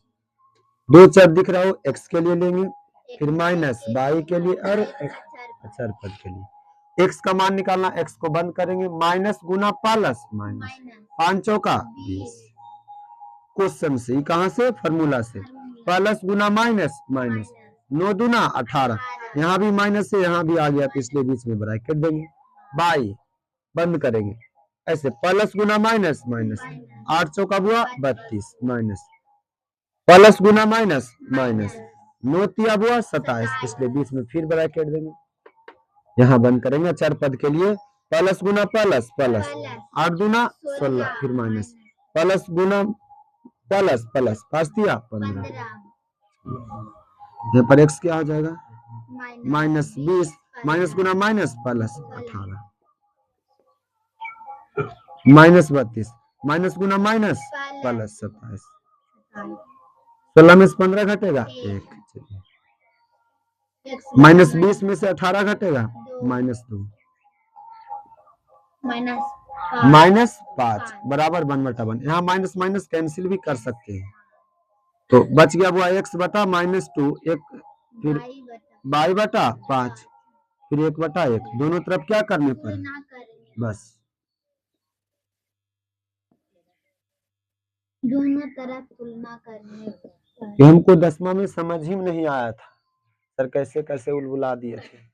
दो चर दिख रहा हो, x के लिए लेंगे, फिर माइनस y के लिए और अचर पद के लिए। x का मान निकालना, x को बंद करेंगे, माइनस गुना प्लस माइनस, 5 चौका 20। क्वेश्चन से कहां से, फॉर्मूला से, प्लस गुना माइनस माइनस, 9 दूना 18, यहाँ भी माइनस से यहाँ भी आ गया तो इसलिए बीच में ब्रैकेट देंगे, बाई बंद करेंगे, ऐसे प्लस गुना माइनस माइनस, 8 चौका बुआ 32 माइनस, प्लस गुना माइनस माइनस, 9 तिया बुआ 27, इसलिए बीच में फिर ब्रैकेट देंगे, यहाँ बंद करेंगे। चार पद के लिए प्लस गुना प्लस प्लस, 8 दूना 16, फिर माइनस, प्लस गुना प्लस प्लस, 5 दिया 15, यहाँ पर x क्या आ जाएगा, माइनस 20, माइनस गुना माइनस प्लस 18, माइनस 32, माइनस गुना माइनस प्लस 27, 16 में से 15 घटेगा 1, माइनस 20 में से 18 घटेगा माइनस 2, माइनस 5 बराबर 1/1। यहाँ माइनस माइनस कैंसिल भी कर सकते हैं, तो बच गया वो x बटा माइनस 2, एक फिर y बटा 5, फिर 1/1, दोनों तरफ क्या करने पर, बस दोनों तरफ तुलना करने पर। हमको 10वां में समझ ही नहीं आया था, सर कैसे कैसे उलबुला दिए थे।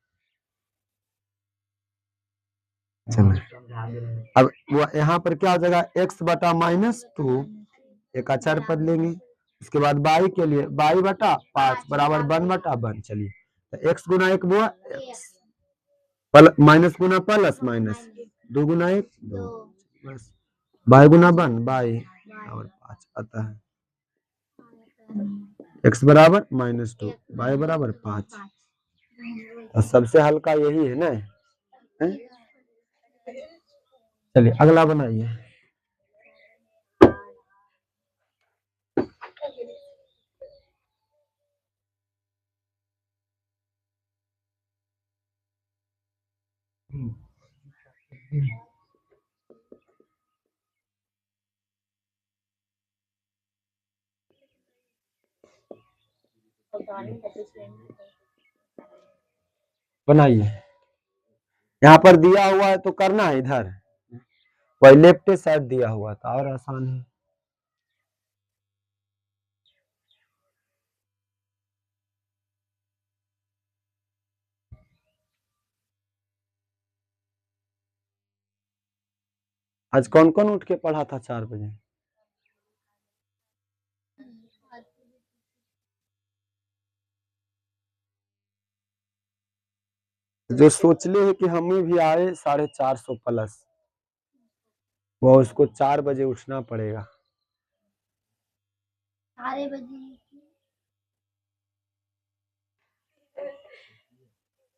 अब वो यहाँ पर क्या हो जाएगा, x बटा माइनस 2, एक अचर पद लेंगे, उसके बाद y के लिए y बटा 5 बराबर 1/1। चलिए तो x गुना 1 बुआ x, माइनस गुना प्लस माइनस, 2 गुना 1 2, बस y गुना 1 y और 5 आता है, x बराबर माइनस 2, y बराबर 5। तो सबसे हल्का यही है ना, चलिए अगला बनाइए। बनाइए, यहाँ पर दिया हुआ है तो करना है इधर, वही लेफ्ट साइड दिया हुआ था और आसान है। आज कौन कौन उठ के पढ़ा था 4 बजे, जो सोच ले है कि हमें भी आए 450 प्लस, वो उसको 4 बजे उठना पड़ेगा। 4 बजे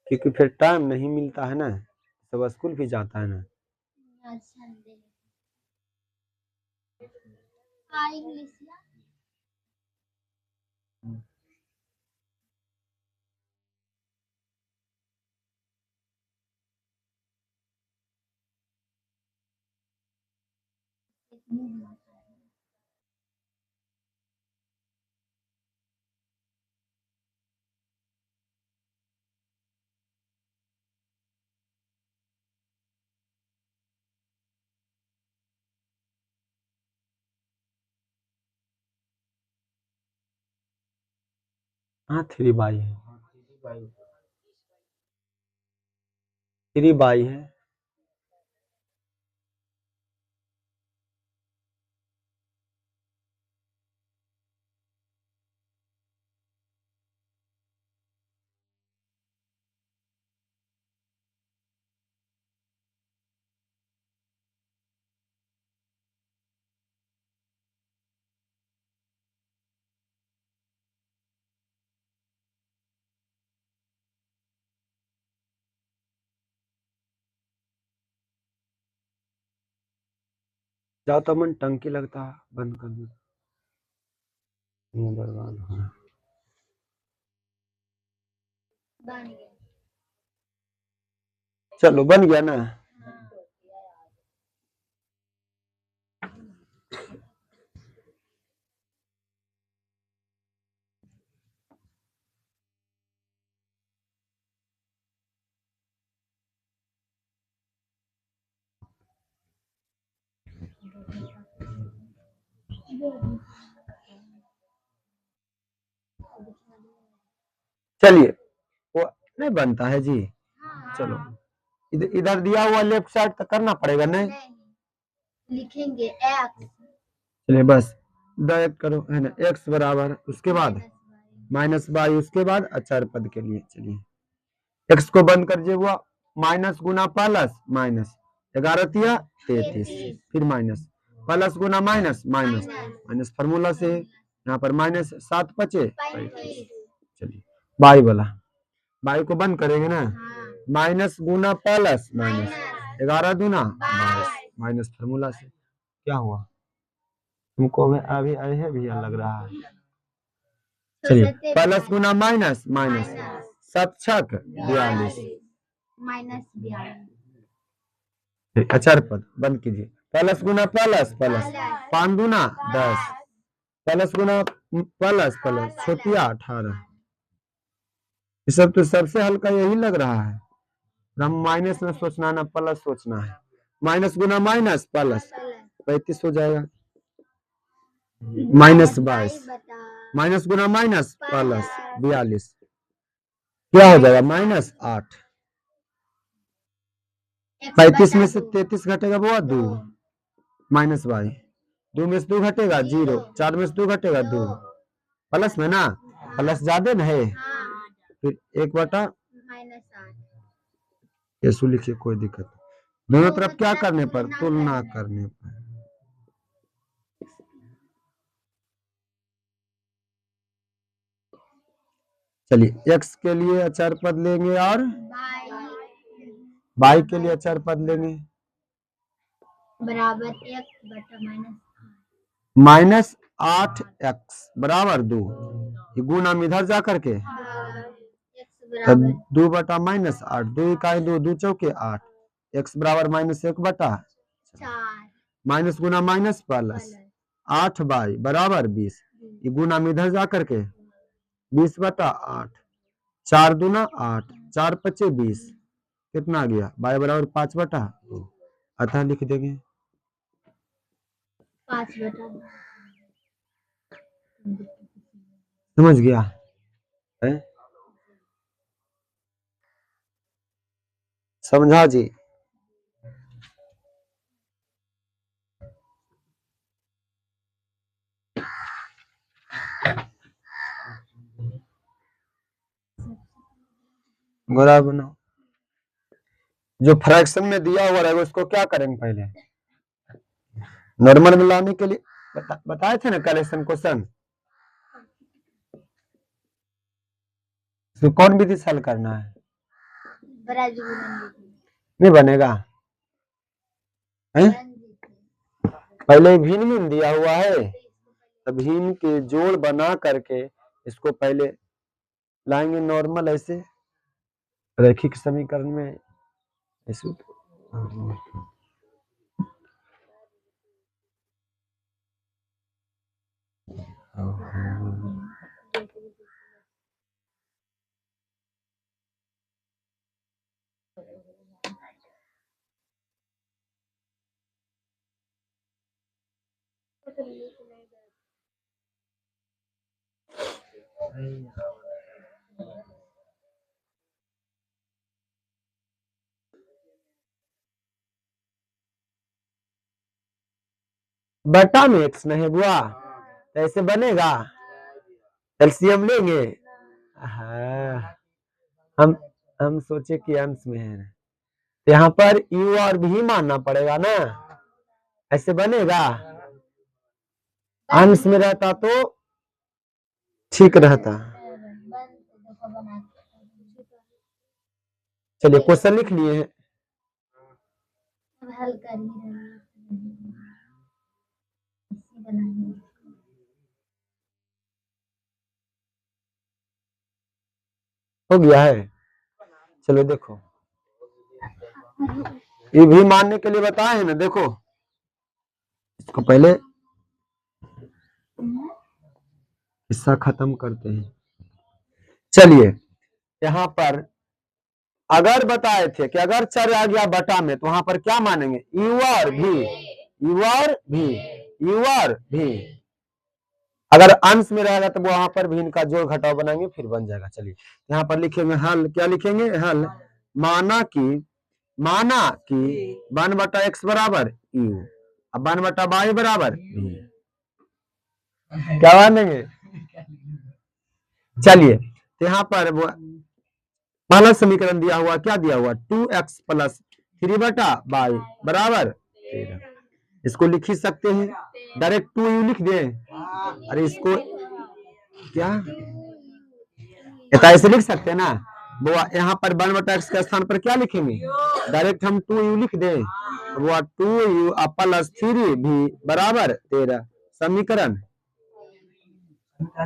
क्योंकि फिर टाइम नहीं मिलता है ना, सब स्कूल भी जाता है ना। हाँ 3 बाई है, 3 बाई है, जाओ तो मन टंकी लगता है, बंद कर दो, बर्बाद हो रहा। चलो बन गया ना। चलिए वो नहीं बनता है जी। चलो इधर दिया हुआ लेफ्ट साइड तक करना पड़ेगा नहीं, लिखेंगे एक्स। चलिए बस डायरेक्ट करो है ना, एक्स बराबर उसके बाद माइनस वाई उसके बाद अचार पद के लिए। चलिए एक्स को बंद कर दिए, हुआ माइनस गुना प्लस माइनस 11 33, फिर माइनस प्लस गुना माइनस माइनस माइनस फार्मूला से यहाँ पर माइनस 7 बचे 35। चलिए बाई वाला, बाई को बंद करेंगे ना, माइनस गुना प्लस माइनस 11 दूना 22 माइनस फार्मूला से क्या हुआ तुमको अभी अभी भी लग रहा है। चलिए प्लस गुना माइनस माइनस 7 छक 42 माइनस 42। अचार पद बंद कीजिए, प्लस गुना प्लस प्लस 5 दूना 10 प्लस गुना प्लस प्लस छोटिया 18। ये सब तो सबसे हल्का यही लग रहा है। हम माइनस में सोचना ना प्लस सोचना है, माइनस गुना माइनस प्लस 35 हो जाएगा, माइनस 22 माइनस गुना माइनस प्लस 42 क्या हो जाएगा माइनस 8। 35 में से 33 घटेगा वो 2 माइनस वाई, 2 में से 2 घटेगा 0, 4 में से 2 घटेगा 2, प्लस में ना प्लस ज्यादा ना है, फिर 1/, ऐसु लिखिए कोई दिक्कत नहीं। दोनों तरफ क्या करने पर तुलना करने पर। चलिए एक्स के लिए अचार पद लेंगे और वाई के लिए अचार पद लेंगे, बराबर 1/- माइनस 8x बराबर 2, गुना में इधर जा करके तो 2 माइनस 8, 2 इकाई 2, 2 चौके 8, x बराबर माइनस 1/4 माइनस गुना माइनस प्लस 8y बराबर 20, ये गुना में इधर जा करके 20/8, 4 दूना 8, 4 पचे 20, कितना आ गया y बराबर 5/2, अतः लिख देंगे 5/2। समझ गया है? समझा जी। गोरा बनाओ, जो फ्रैक्शन में दिया हुआ रहेगा उसको क्या करेंगे पहले नॉर्मल में लाने के लिए बताए थे ना कलेक्शन क्वेश्चन, तो कौन विधि से हल करना है, नहीं बनेगा है? पहले भिन्न दिया हुआ है, तो भिन्न के जोड़ बना करके इसको पहले लाएंगे नॉर्मल ऐसे रैखिक समीकरण में ऐसे। बटा में x नहीं बुआ, ऐसे बनेगा, एलसीएम लेंगे। हाँ हम सोचे कि अंश में है, तो यहाँ पर u और भी मानना पड़ेगा ना, ऐसे बनेगा, अंश में रहता तो ठीक रहता। चलिए क्वेश्चन लिख लिए हैं, हल कर ही रहे हैं। हो गया है। चलो देखो, ये भी मानने के लिए बताए हैं ना, देखो इसको पहले हिस्सा खत्म करते हैं। चलिए यहाँ पर अगर बताए थे कि अगर चर आ गया बटा में तो वहां पर क्या मानेंगे, यू और भी, यू और भी, यू और भी। अगर अंश में रहेगा तो वहां पर भी इनका जोड़ घटाव बनाएंगे फिर बन जाएगा। चलिए यहाँ पर लिखेंगे हल, क्या लिखेंगे, हल माना कि 1/x बराबर यू, अब 1/y बराबर भी, क्या मानेंगे। चलिए तो यहाँ पर वो पहला समीकरण दिया हुआ, क्या दिया हुआ, 2x + 3/y बराबर 13। इसको लिख ही सकते हैं, डायरेक्ट 2u लिख दें। अरे इसको क्या ऐसे लिख सकते हैं ना, वो यहाँ पर 1/x के स्थान पर क्या लिखेंगे, डायरेक्ट हम 2u लिख दें, वो 2u + 3 भी बराबर 13। समीकरण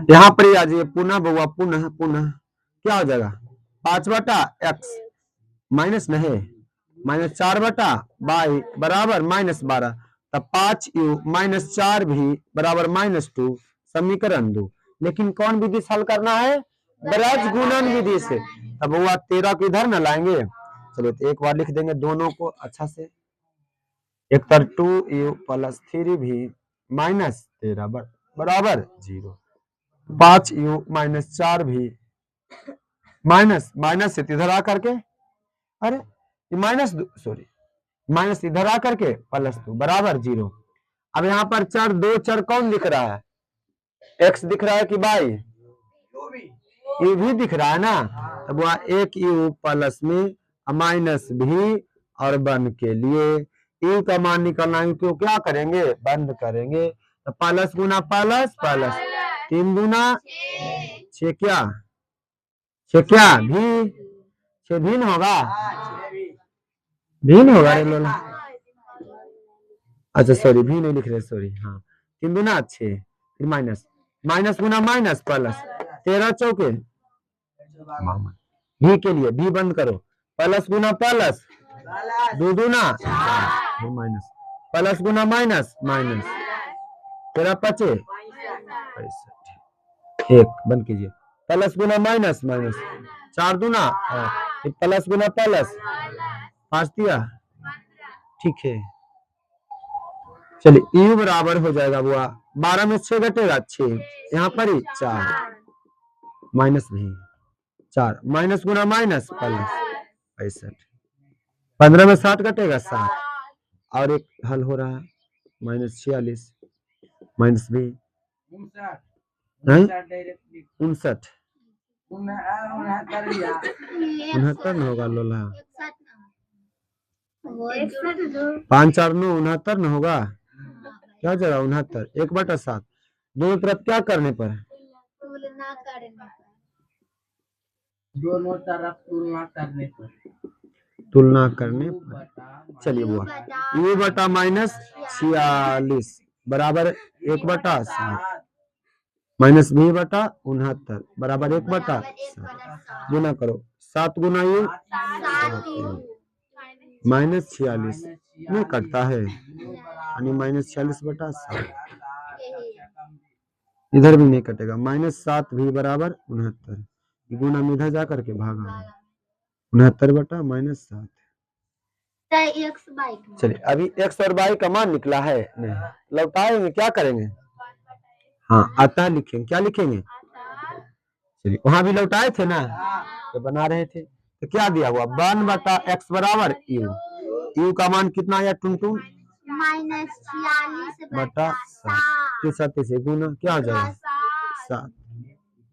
यहाँ पर आ जाइए, पुनः बुआ पुनः क्या हो जाएगा, 5/x माइनस नहीं -4/y बराबर -12, तब 5u - 4 भी बराबर -2। समीकरण 2। लेकिन कौन विधि से हल करना है, ब्रज गुणन विधि से। तब हुआ 13 को इधर न लाएंगे। चलिए तो एक बार लिख देंगे दोनों को अच्छा से, एक तर 2u + 3 भी -13 बराबर 0, 5u - 4 भी माइनस से इधर आ करके, अरे माइनस इधर आ करके +2 बराबर 0। अब यहाँ पर दो चर कौन दिख रहा है, x दिख रहा है कि y, यू भी दिख रहा है ना। तब वह एक यू प्लस में माइनस भी और वन के लिए यू का मान निकालना है, क्यों क्या करेंगे, बंद करेंगे। तो प्लस गुना प्लस 3 गुना 6 क्या भी भिन्न होगा, भिन्न होगा रे लोला। अच्छा सॉरी भी नहीं लिख रहे, सॉरी। हाँ 3 गुना 6 फिर माइनस गुना माइनस प्लस 13 चौके भी के लिए भी बंद करो, प्लस गुना प्लस 2 दूना फिर माइनस, प्लस गुना माइनस 13 5 1 बंद कीजिए, प्लस गुना माइनस 4 दूना फिर प्लस गुना प्लस 5 दिया, ठीक है। चलिए यू बराबर हो जाएगा बुआ 12 में 6 घटेगा 6, यहाँ पर ही 4 माइनस भी 4 माइनस गुना माइनस प्लस 65, 15 में 60 घटेगा 7, और एक हल हो रहा है -46 माइनस भी 59 69 होगा लोला, 5 4 9 69 न होगा, क्या जगह 69 1/7 दोनों तरफ क्या करने पर, दोनों तरफ तुलना करने पर। चलिए बुआ u बटा -46 बराबर 1/7 माइनस भी बटा 69 बराबर 1/7 गुना करो, 7 गुना u -46 नहीं कटता है, यानी -46/7 इधर भी नहीं कटेगा, -7 भी बराबर 69 गुना में इधर जा करके भागा 69/-7। चलिए अभी x और y का मान निकला है, नहीं लौटाएंगे, क्या करेंगे, हाँ अतः लिखेंगे, क्या लिखेंगे, चलिए वहां भी लौटाए थे ना, तो बना रहे थे, तो क्या दिया हुआ 1/x बराबर u का मान कितना आया टुनटुन, -46/7 से गुना क्या हो जाएगा 7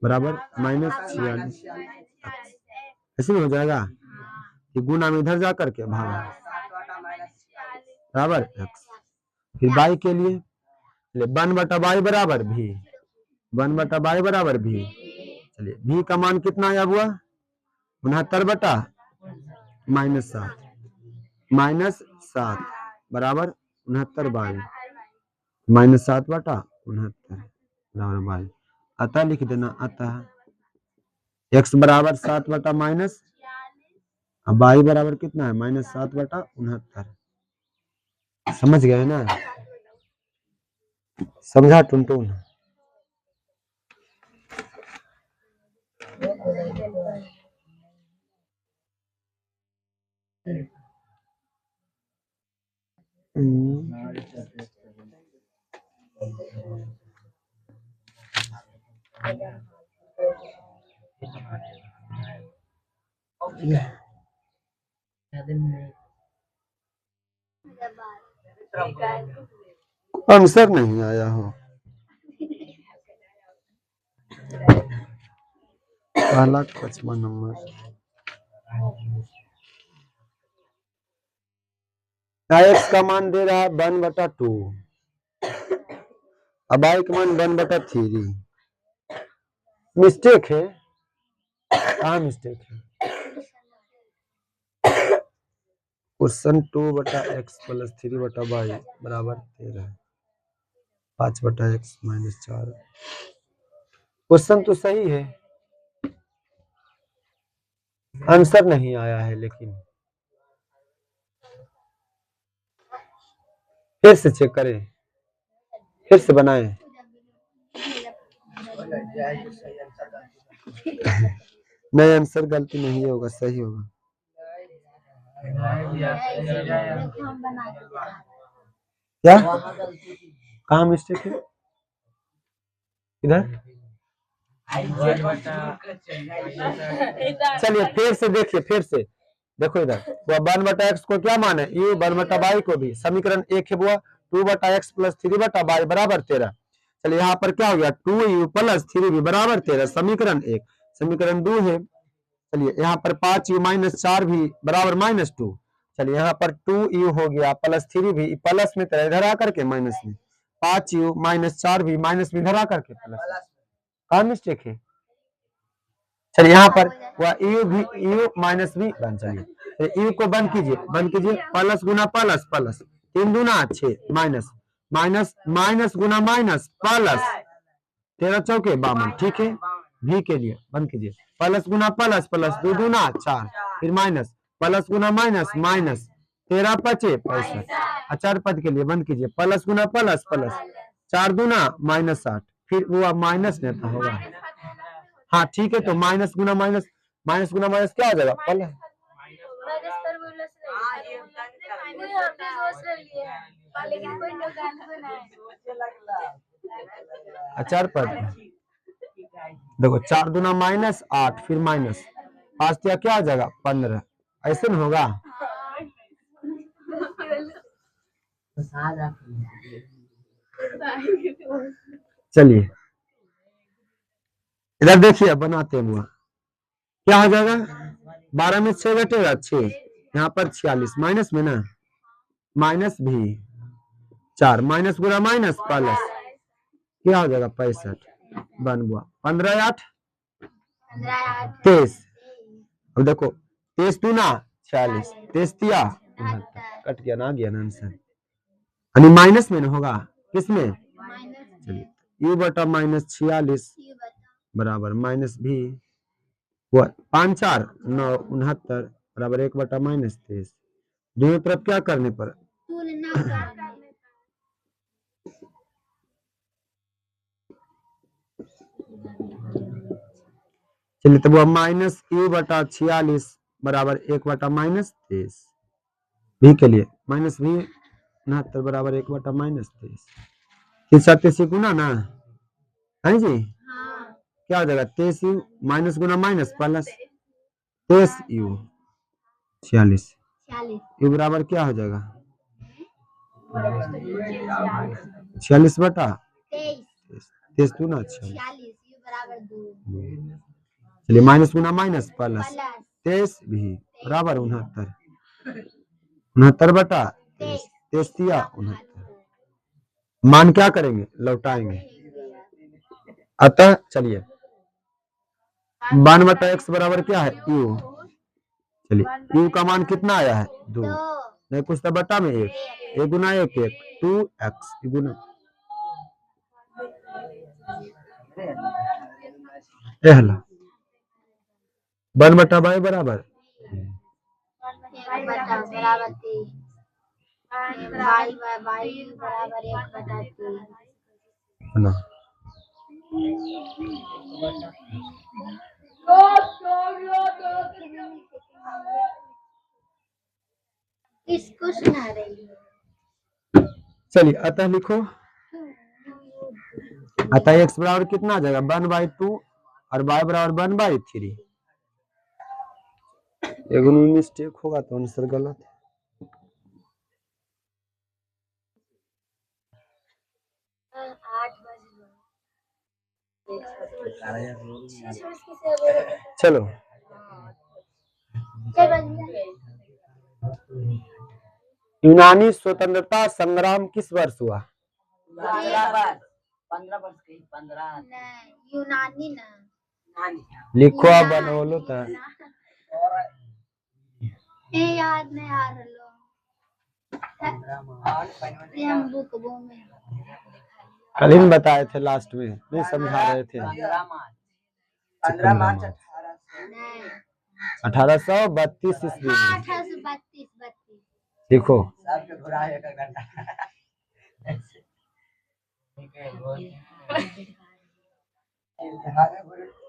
बराबर -46, ऐसे हो जाएगा कि गुना में इधर जा करके भागा बराबर x, फिर y के लिए 1/y बराबर भी, 1/y बराबर भी। चलिए भी का मान कितना आया हुआ 69/-7 -7 बराबर 69/y -7/69 बराबर y, अतः लिख देना, अतः x बराबर 7/-, अब y बराबर कितना है -7/69। समझ गए ना? समझा टुनटुन? आंसर नहीं आया हो। पहला 55 नंबर x का मान दे रहा है 1/2, अब y का मान 1/3। मिस्टेक है, कहाँ मिस्टेक है? क्वेश्चन 2/x + 3/y बराबर 13, 5/x - 4। क्वेश्चन तो सही है, आंसर नहीं आया है। लेकिन फिर से चेक करें, फिर से बनाएं। नहीं, आंसर गलती नहीं होगा, सही होगा। क्या? कहाँ मिस्टेक है? इधर चलिए फिर से देखिए, फिर से देखो इधर। वो 1/x को क्या माने? u 1/y को भी समीकरण 1 है बुआ 2/x + 3/y बराबर 13। चलिए यहाँ पर क्या हो गया? 2u + 3v बराबर 13, समीकरण 1। समीकरण 2 है। चलिए यहाँ पर 5u - 4v बराबर -2। चलिए यहाँ पर 2u हो गया + 3v, प्लस में 13 इधर आकर के माइनस में, 5u - 4v माइनस में इधर आकर के प्लस। कहाँ मिस्टेक है? चलिए यहाँ पर वह u भी u - v बन। चलिए u को बंद कीजिए, प्लस गुना प्लस प्लस 3 दूना 6 माइनस माइनस माइनस गुना माइनस प्लस 13 चौके 52। ठीक है, v के लिए बंद कीजिए, प्लस गुना प्लस प्लस 2 दूना 4, फिर माइनस प्लस गुना माइनस माइनस 13 × 5 = 65। अचार पद के लिए बंद कीजिए, प्लस गुना प्लस प्लस 4 दूना -8, फिर वो माइनस नहीं होगा। हाँ ठीक है, तो माइनस गुना माइनस क्या हो जाएगा? प्लस। अचार पद देखो, 4 दूना -8, फिर माइनस 5 दिया क्या हो जाएगा? 15। ऐसे न होगा? चलिए इधर देखिए, बनाते हैं बुआ। क्या हो जाएगा? 12 में 6 घटेगा 6, यहाँ पर 46 माइनस में ना, माइनस भी 4 माइनस गुना माइनस प्लस, क्या हो जाएगा? 65 बन बुआ। 15 8 23। अब देखो 23 दूना 46, 23 तिया 69, कट गया ना, गया ना आंसर। यानी माइनस में ना होगा, किसमें? चलिए u बटा -46 बराबर माइनस भी 5 4 9 69 बराबर 1/-23। दोनों तरफ क्या करने पर? चलिए तब -u/46 बराबर 1/-23। भी के लिए माइनस भी 69 बराबर 1/-23। 37 गुना ना है जी, क्या हो जाएगा? 23u माइनस गुना माइनस प्लस 23u 46 u बराबर क्या हो जाएगा? 46/23 दूना 46। चलिए माइनस गुना माइनस प्लस 23 भी बराबर 69, 69/23, 23 तिया 69। मान क्या करेंगे? लौटाएंगे। अतः चलिए 1/x बराबर क्या है? u। चलिए u का मान कितना आया है? 2। नहीं कुछ तो बटा में 1, 1 गुना 1 1 2x गुना एहला वन बटा बाई बराबर 1 बटा बराबर 3 बाई बराबर 1 बटा 3 ना। इसको सुना रही चलिए अतः लिखो, अतः x बराबर कितना आ जाएगा 1/2 और y बराबर 1/3। एगो में मिस्टेक होगा तो आंसर गलत है। चलो यूनानी स्वतंत्रता संग्राम किस वर्ष हुआ? 15 यूनानी ना लिखो आप बनोलो तो ए याद नहीं आ रहा ये हम बुक में कल ही बताए थे, लास्ट में नहीं समझा रहे थे। 15 मार्च 1832 ईस्वी में। 1832 देखो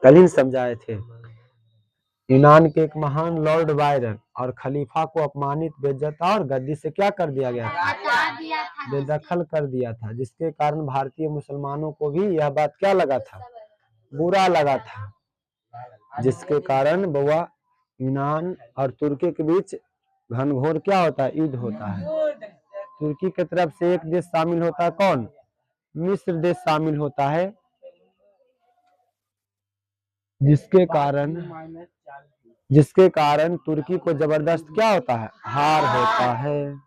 कल ही समझाए थे। यूनान के एक महान लॉर्ड बायरन और खलीफा को अपमानित, बेइज्जत और गद्दी से क्या कर दिया गया था? हटा दिया था बेदखल कर दिया था, जिसके कारण भारतीय मुसलमानों को भी यह बात क्या लगा था? बुरा लगा था, जिसके कारण बउआ यूनान और तुर्की के बीच घनघोर क्या होता है? युद्ध होता है। तुर्की की तरफ से एक देश शामिल होता है, कौन? मिस्र देश शामिल होता है, जिसके कारण तुर्की को जबरदस्त क्या होता है? हार होता है।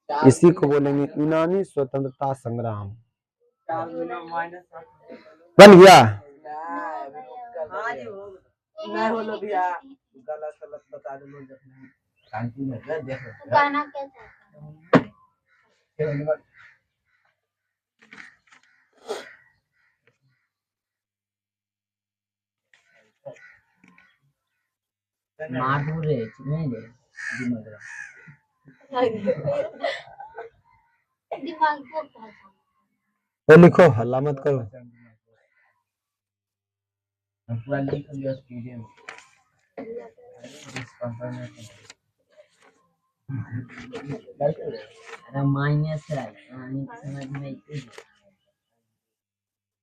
इसी को बोलेंगे यूनानी स्वतंत्रता संग्राम। बन गया? गाना कैसा माधुरे नहीं दे दिमाग को पहुंचा तो लिखो, हल्ला मत करो। पूरा लिख लिया स्टूडियो में। अरे माइनस है, समझ में इतनी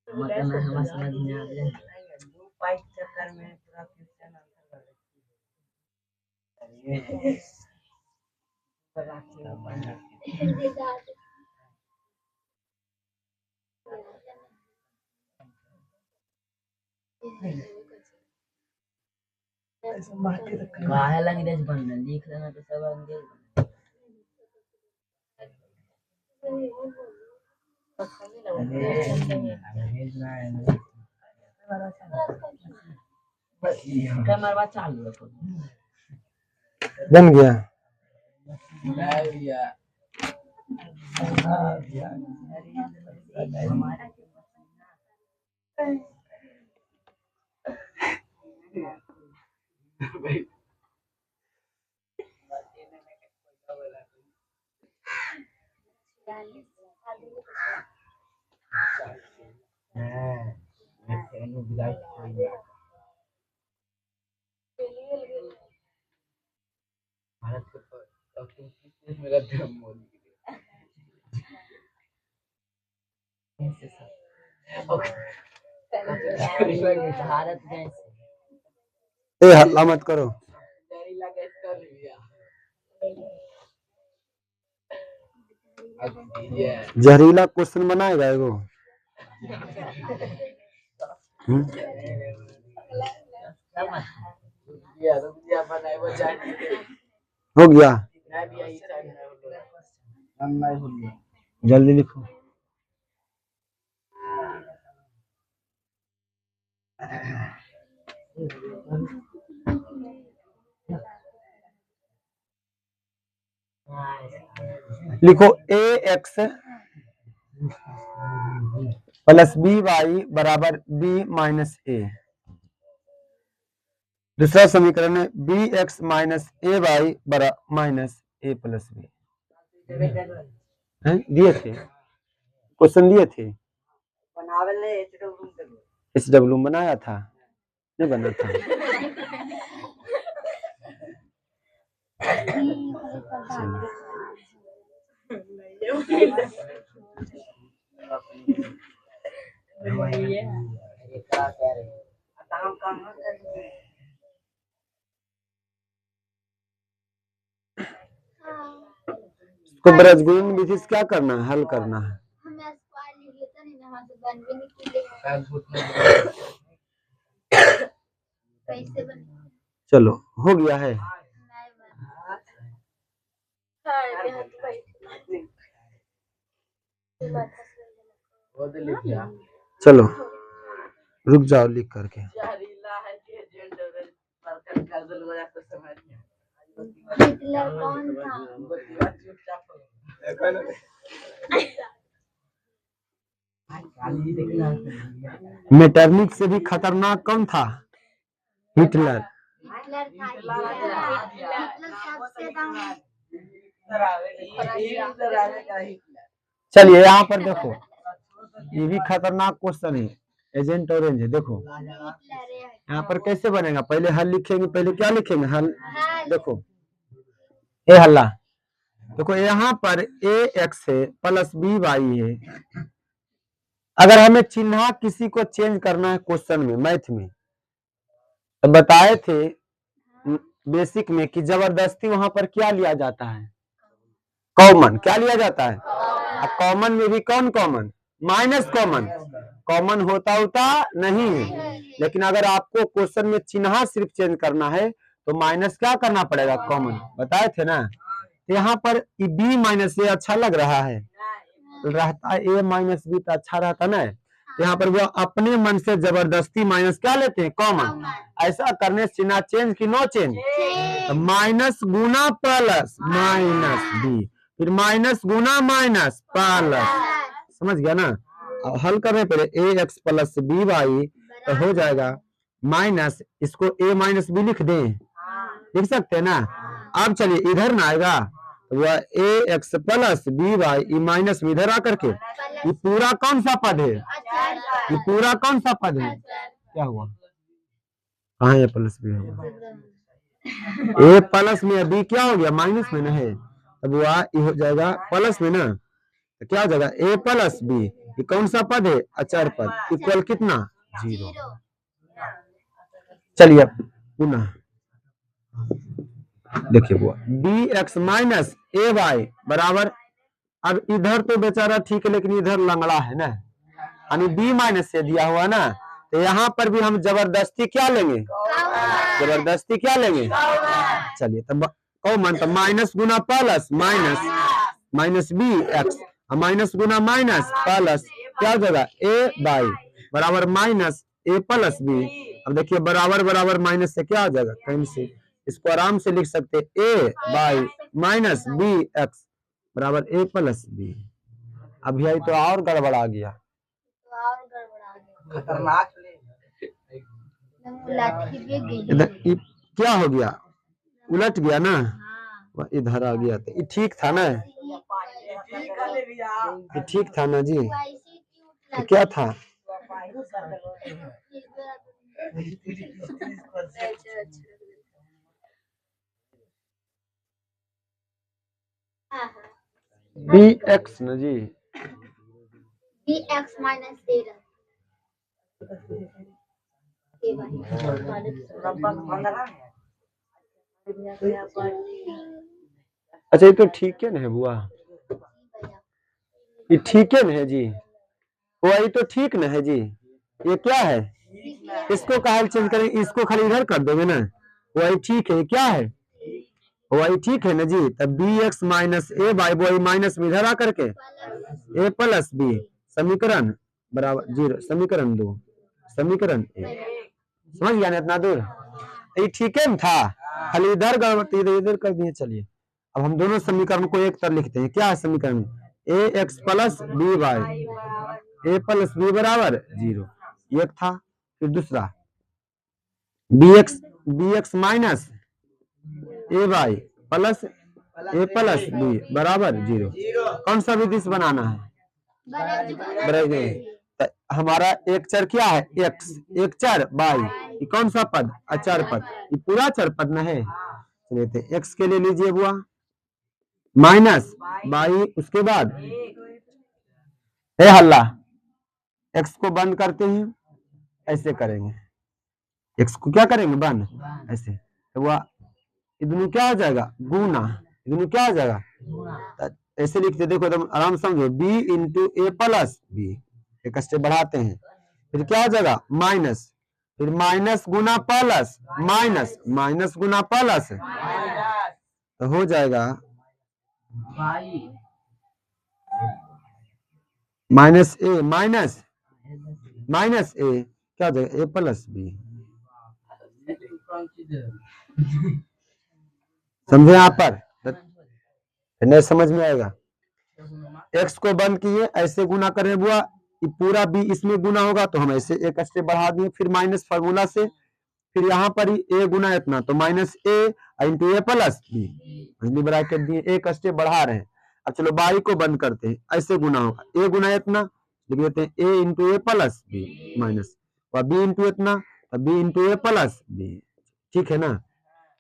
मतलब हमें समझ में आ गया। पाइप चक्कर में पूरा क्वेश्चन आंसर काहे लैंग्वेज बन रहा, लिख लेना तो सब अंग्रेजी कैमरा चालू रखो। बन गया? भारत को मेरा धर्म मोदी भारत गए ए हल्ला मत करो। जहरीला क्वेश्चन बनाएगा एगो। हो गया? जल्दी लिखो। लिखो ax प्लस by बराबर b माइनस a। दूसरा समीकरण है B x minus a Y बरा माइनस ए प्लस बी। दिए थे, क्वेश्चन दिए थे, बनावेले HW के लिए। HW बनाया था, नहीं बना था। इसको ब्रजगुण विधि से क्या करना है, हल करना है। हमें स्क्वायर लिख लेते नहीं, वहां से बन भी नहीं कैसे बने। चलो हो गया है। चलो रुक जाओ लिख करके। हिटलर कौन था? मेटरनिक से भी खतरनाक कौन था? हिटलर। हिटलर था। हिटलर सबसे दाम। चलिए यहाँ पर देखो, ये भी खतरनाक क्वेश्चन है, एजेंट ऑरेंज है। देखो यहाँ पर कैसे बनेगा, पहले हल लिखेंगे, पहले क्या लिखेंगे, हल। देखो ए हल्ला, देखो यहाँ पर ए एक्स है प्लस बी वाई है। अगर हमें चिन्ह किसी को चेंज करना है क्वेश्चन में, मैथ में, तो बताए थे बेसिक में कि जबरदस्ती वहां पर क्या लिया जाता है, कॉमन। क्या लिया जाता है? कॉमन में भी कौन कॉमन? Minus common. कॉमन होता नहीं है, लेकिन अगर आपको क्वेश्चन में चिन्ह सिर्फ चेंज करना है तो माइनस क्या करना पड़ेगा, कॉमन। बताए थे ना। यहाँ पर बी माइनस ए अच्छा लग रहा है, रहता ए माइनस बी तो अच्छा रहता ना। यहाँ पर वो अपने मन से जबरदस्ती माइनस क्या लेते हैं, कॉमन। ऐसा करने चिन्ह चेंज की नो चेंज, तो माइनस गुना प्लस माइनस बी, फिर माइनस गुना माइनस प्लस। समझ गया ना। अब हल करने पड़े ए एक्स प्लस बी वाई, तो हो जाएगा माइनस, इसको ए माइनस बी लिख दें, लिख सकते हैं ना। अब चलिए इधर ना आएगा, तो वह A x plus B Y minus इधर आकर के, ये पूरा कौन सा पद है, ये पूरा कौन सा पद है, क्या हुआ, कहाँ ए प्लस बी हुआ, ए प्लस में बी क्या हो गया, माइनस में ना है। अब वह हो जाएगा प्लस में ना, तो क्या हो जाएगा ए प्लस बी, ये कौन सा पद है, अचर पद, इक्वल कितना, 0। चलिए पुनः देखिए वो D x minus a Y बराबर, अब इधर तो बेचारा ठीक है, लेकिन इधर लंगड़ा है ना, यानी बी माइनस से दिया हुआ ना, तो यहाँ पर भी हम जबरदस्ती क्या लेंगे, जबरदस्ती क्या लेंगे। चलिए तब कॉमन, तो माइनस गुना plus minus minus b x, minus गुना माइनस प्लस क्या हो जाएगा ए बाई बराबर माइनस ए प्लस बी। अब देखिए बराबर बराबर माइनस से क्या हो जाएगा, कहीं से इसको आराम से लिख सकते ए बाई माइनस बी एक्स बराबर ए प्लस बी। अभी आई तो और गड़बड़ा गया, खतरनाक क्या हो गया, उलट गया ना, इधर आ गया, तो ये ठीक था ना, ये ठीक था ना जी, तो क्या था, बी एक्स ना जी, बी एक्स माइनस ए। अच्छा ये तो ठीक है ना है बुआ, ये ठीक है ना है जी, बुआ ये तो ठीक ना है जी, ये क्या है, इसको कहा चेंज करें, इसको खाली इधर कर दोगे ना, वही ठीक है, क्या है वही ठीक है ना जी। तब B x minus A by वही माइनस में इधर आकर के ए प्लस बी, समीकरण बराबर 0, समीकरण 2, समीकरण 1। समझ गया ना इतना दूर, ये ठीक है ना था, खाली इधर गड़बड़ इधर कर दिए। चलिए अब हम दोनों समीकरण को एक तरह लिखते हैं, क्या है समीकरण, a x plus B y, a plus b बराबर 0, एक था। फिर दूसरा b x b x minus a y plus a plus b बराबर 0। कौन सा विधि से बनाना है? तो हमारा एक चर क्या है? एक्स, एक चर वाई, ये कौन सा पद? अचर पद, ये पूरा चर पद न है। चलिए तो एक्स के लिए लीजिए हुआ माइनस वाई, उसके बाद ए हल्ला, एक्स को बंद करते हैं, ऐसे करेंगे, एक्स को क्या करेंगे? बंद, ऐसे तो वह इधर क्या हो जाएगा? गुना, इधर क्या हो जाएगा? ऐसे लिखते, देखो एकदम आराम समझो, B into a plus B, एक स्टेप बढ़ाते हैं, फिर क्या हो जाएगा? माइनस, फिर माइनस गुना प्लस, माइनस माइनस गुना प्लस, तो हो जाएगा माइनस ए माइनस माइनस ए, क्या हो जाएगा? ए प्लस बी। समझे यहाँ पर? नहीं समझ में आएगा? एक्स को बंद किए, ऐसे गुना करें बुआ, पूरा बी इसमें गुना होगा, तो हम ऐसे एक स्टेप बढ़ा दिए, फिर माइनस फार्मूला से, फिर यहाँ पर ही ए गुना इतना, तो minus A into a plus B, bracket दिए, एक स्टेप बढ़ा रहे हैं। अब चलो बाई को बंद करते हैं, ऐसे गुना होगा, ए गुना इतना लिख देते हैं, a into a plus b minus, और बी इंटू इतना, b into a plus b, ठीक है ना?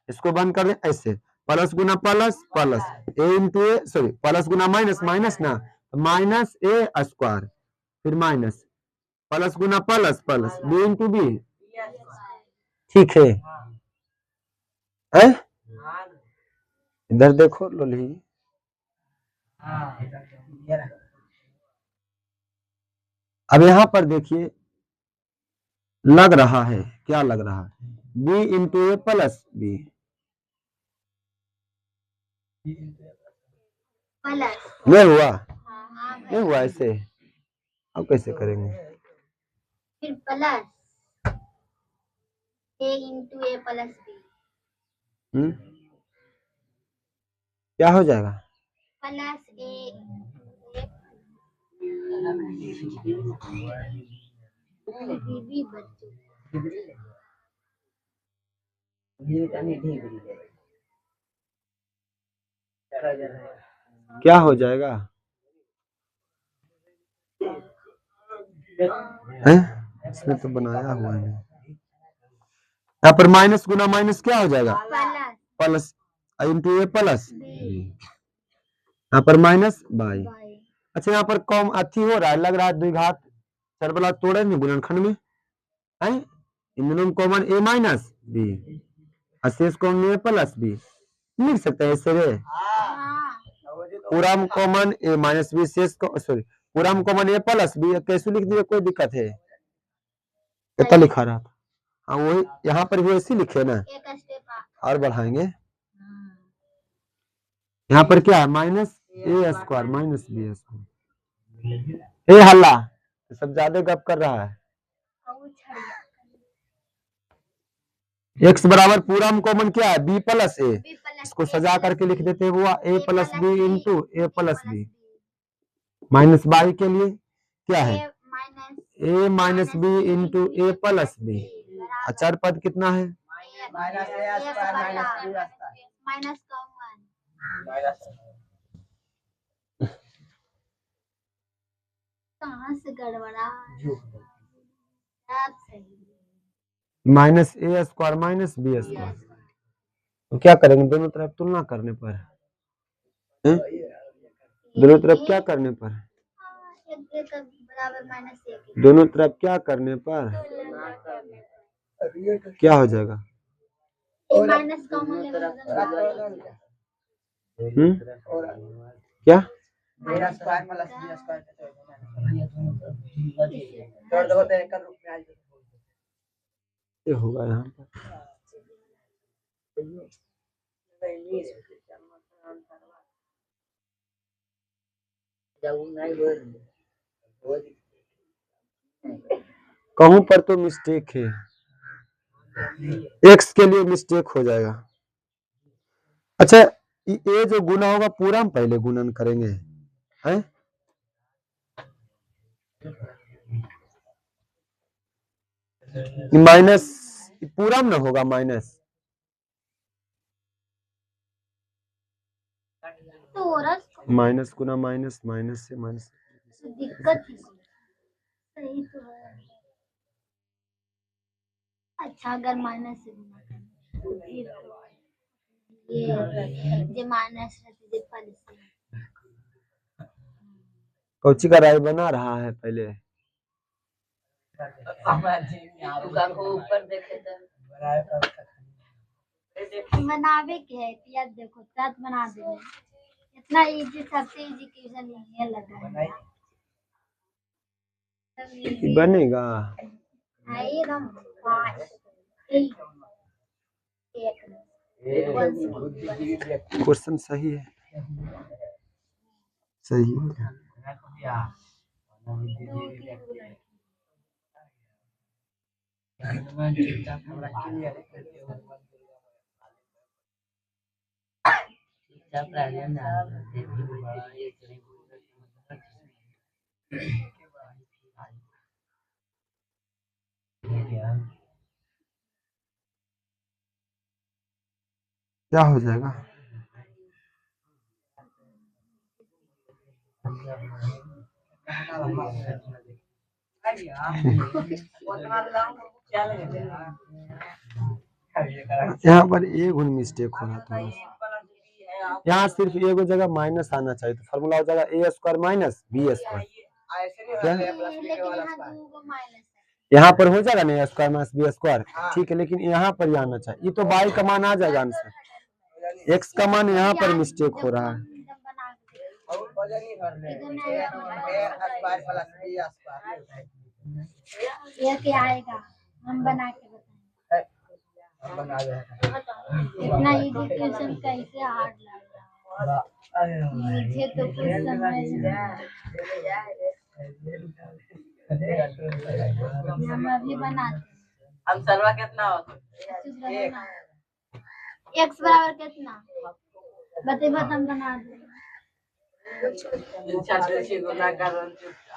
इसको बंद कर दें, ऐसे प्लस गुना plus plus, a into a, sorry plus गुना माइनस माइनस ना, माइनस ए स्क्वायर, फिर माइनस प्लस गुना plus plus b into b, ठीक है? इधर देखो लोली, अब यहाँ पर देखिए, लग रहा है, क्या लग रहा है? B into a plus B, नहीं हुआ? नहीं हुआ ऐसे, अब कैसे करेंगे? फिर plus a into a plus B, क्या हो जाएगा? प्लस ए बी क्या हो जाएगा? है? इसमें तो बनाया हुआ है, यहाँ पर माइनस गुना माइनस क्या हो जाएगा? प्लस इंटू ए प्लस, यहाँ पर माइनस बाई। अच्छा यहाँ पर कॉम अथी हो रहा है, लग रहा है द्विघात सरबला तोड़े नहीं गुणनखंड में है, इन दोनों में कॉमन ए माइनस बी, शेष कॉमन ए प्लस बी, लिख सकते हैं ऐसे रे, पूरा में कॉमन ए माइनस बी, शेष को सॉरी पूरा में कॉमन ए प्लस बी, कैसे लिख दिए? कोई दिक्कत है? कितना लिखा रहा था? हाँ वही यहाँ पर भी ऐसे लिखे ना, और बढ़ाएंगे, यहाँ पर क्या है? Minus a square minus b square. ए हल्ला, सब ज्यादा गप कर रहा है। एक्स बराबर पूरा में कॉमन क्या है? बी प्लस ए, इसको सजा करके लिख देते हैं हुआ a plus b into a plus b, minus by के लिए क्या है? A minus b into a plus b, अचर पद कितना है? माइनस कहाँ से गड़बड़ा? Minus a square minus b square, तो क्या करेंगे? दोनों तरफ तुलना करने पर, दोनों तरफ क्या करने पर? दोनों तरफ क्या करने पर क्या हो जाएगा? क्या ये होगा यहाँ पर? कहूं पर तो मिस्टेक है, एक्स के लिए मिस्टेक हो जाएगा। अच्छा ये जो गुना होगा पूरा में पहले गुणन करेंगे, हैं? माइनस पूरा में न होगा माइनस, तो हो रहा है, माइनस गुना माइनस, माइनस से माइनस, तो दिक्कत ही सही तो है। अच्छा अगर माइनस से गुना करें तो फिर ये माइनस रहती है पहले से। कौची का राय बना रहा है पहले? ऊपर देखे तो बनावे के है याद देखो तत बना दे, इतना इजी सबसे इजी क्वेश्चन ये लगा है। बनेगा एकदम 5 8 क्वेश्चन सही है, सही है। क्या हो जाएगा? यहाँ पर एक मिस्टेक हो रहा था, यहाँ सिर्फ एक जगह माइनस आना चाहिए, तो फॉर्मूला हो जाएगा a square minus b square. क्या यहाँ पर हो जाएगा ना ए स्क्वायर माइनस बी स्क्वायर, ठीक है, लेकिन यहाँ पर ही आना चाहिए। ये तो बाई का मान आ जाएगा आंसर, एक्स का मान यहाँ पर मिस्टेक हो रहा है। ये क्या आएगा हम बना के बताएं। इतना इजी क्वेश्चन कैसे हार्ड लग रहा है मुझे तो कुछ समझ नहीं। हम अभी बनाते हम सर्वा कितना होता एक्स बराबर कितना बतेबा हम बना दे।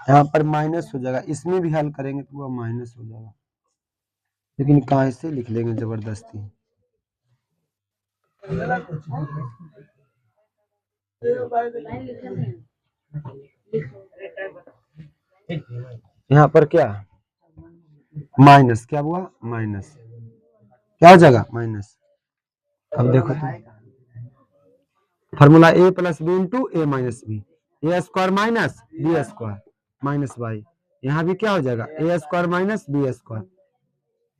यहाँ पर माइनस हो जाएगा, इसमें भी हल करेंगे तो वह माइनस हो जाएगा, लेकिन कहाँ से लिख लेंगे जबरदस्ती। यहाँ पर क्या माइनस, क्या हुआ माइनस, क्या हो जाएगा माइनस। अब देखो तो formula a plus b into a minus b, a square minus b square minus y, यहाँ भी क्या हो जाएगा a square minus b square,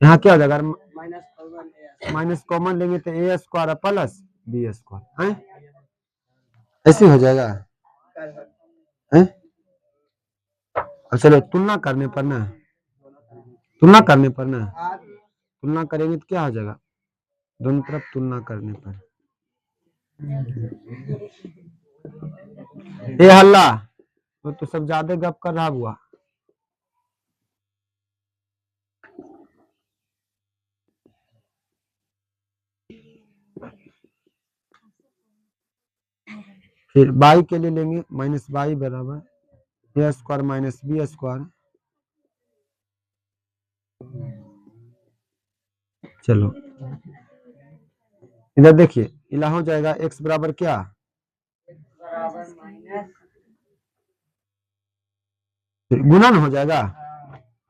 यहाँ क्या हो जाएगा माइनस कॉमन लेंगे तो a square plus b square, ऐसे हो जाएगा है? चलो तुलना करने पर ना, तुलना करने पर ना, तुलना करेंगे तो क्या हो जाएगा, दोनों तरफ तुलना करने पर। ए हल्ला तो सब ज्यादा गप कर रहा हुआ। फिर बाई के लिए लेंगे माइनस बाई बराबर ए स्क्वायर माइनस बी स्क्वायर। चलो इधर देखिए, इला हो जाएगा एक्स बराबर क्या, फिर गुणन हो जाएगा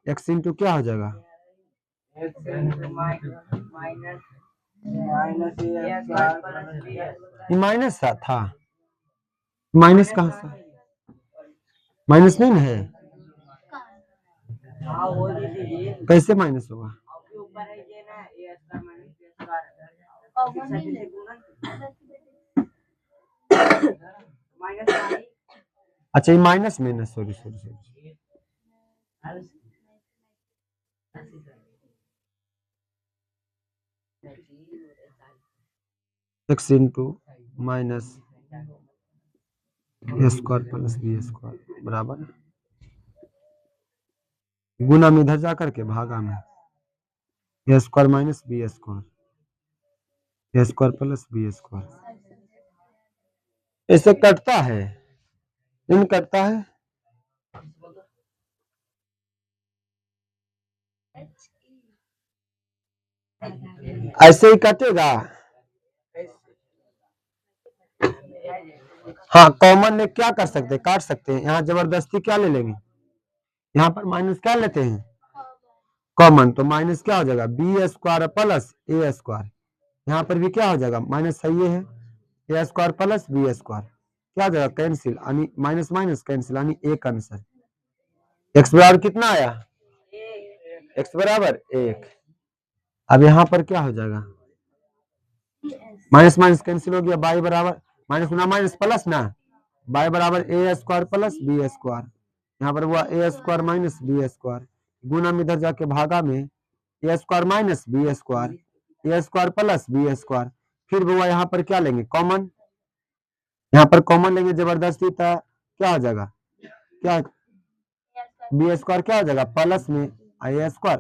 एक्स इंटू क्या हो जाएगा, ये माइनस था, माइनस कहाँ से, माइनस नहीं ना है, कैसे माइनस होगा, अच्छा ये माइनस में ना, sorry sorry sorry, x into minus a square plus b square बराबर गुना में इधर जाकर के भागा में a square minus b square, a square plus b square, ऐसे कटता है, इन कटता है, ऐसे ही कटेगा। हाँ, कॉमन में क्या कर सकते हैं, काट सकते हैं। यहाँ जबरदस्ती क्या ले लेंगे, यहाँ पर माइनस क्या लेते हैं, कॉमन। तो माइनस क्या हो जाएगा, बी स्क्वायर प्लस ए स्क्वायर। यहाँ पर भी क्या हो जाएगा, माइनस सही है, ए स्क्वायर प्लस बी स्क्वायर क्या हो जाएगा, कैंसिल, यानी माइनस माइनस कैंसिल, यानी एक आंसर। एक्स बराबर कितना आया, एक्स बराबर 1। अब यहाँ पर क्या हो जाएगा, माइनस माइनस कैंसिल हो गया, बाई बराबर माइनस ना माइनस प्लस ना, बाई बराबर ए स्क्वायर प्लस बी स्क्वायर। यहाँ पर हुआ ए स्क्वायर माइनस बी स्क्वायर, गुना में इधर जाके भागा में a square minus b square, a square plus b square. फिर हुआ यहाँ पर क्या लेंगे, कॉमन। यहाँ पर कॉमन लेंगे जबरदस्ती, तो क्या हो जाएगा, क्या बी स्क्वायर क्या हो जाएगा प्लस में ए स्क्वायर,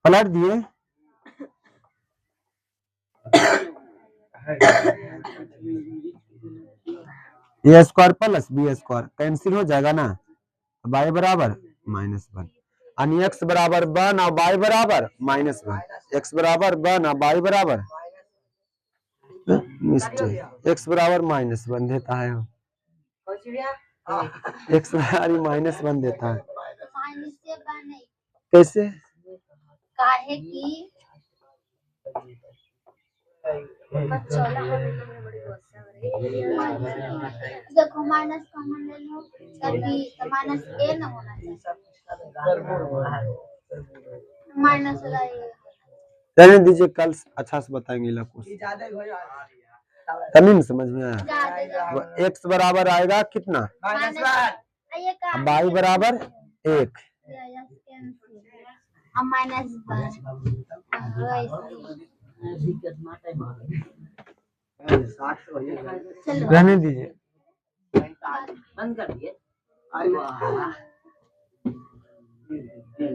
पलट दिए। A square plus b square cancel हो जाएगा ना, बाई बराबर -1, यानी एक्स बराबर 1 और बाई बराबर -1, एक्स बराबर 1 और बाई बराबर मिस्टेक, एक्स बराबर -1 देता है, एक्स बराबर -1 देता है। माइनस से बने कैसे, काहे की देखो माइनस कॉमन ले लो तभी तो माइनस ए ना होना चाहिए, माइनस रहने दीजिए, कल अच्छा से बताएंगे कुछ, तभी समझ में आया। एक्स बराबर आएगा कितना, बाई बराबर 1, माइनस रहने दीजिए। बंद कर दिए।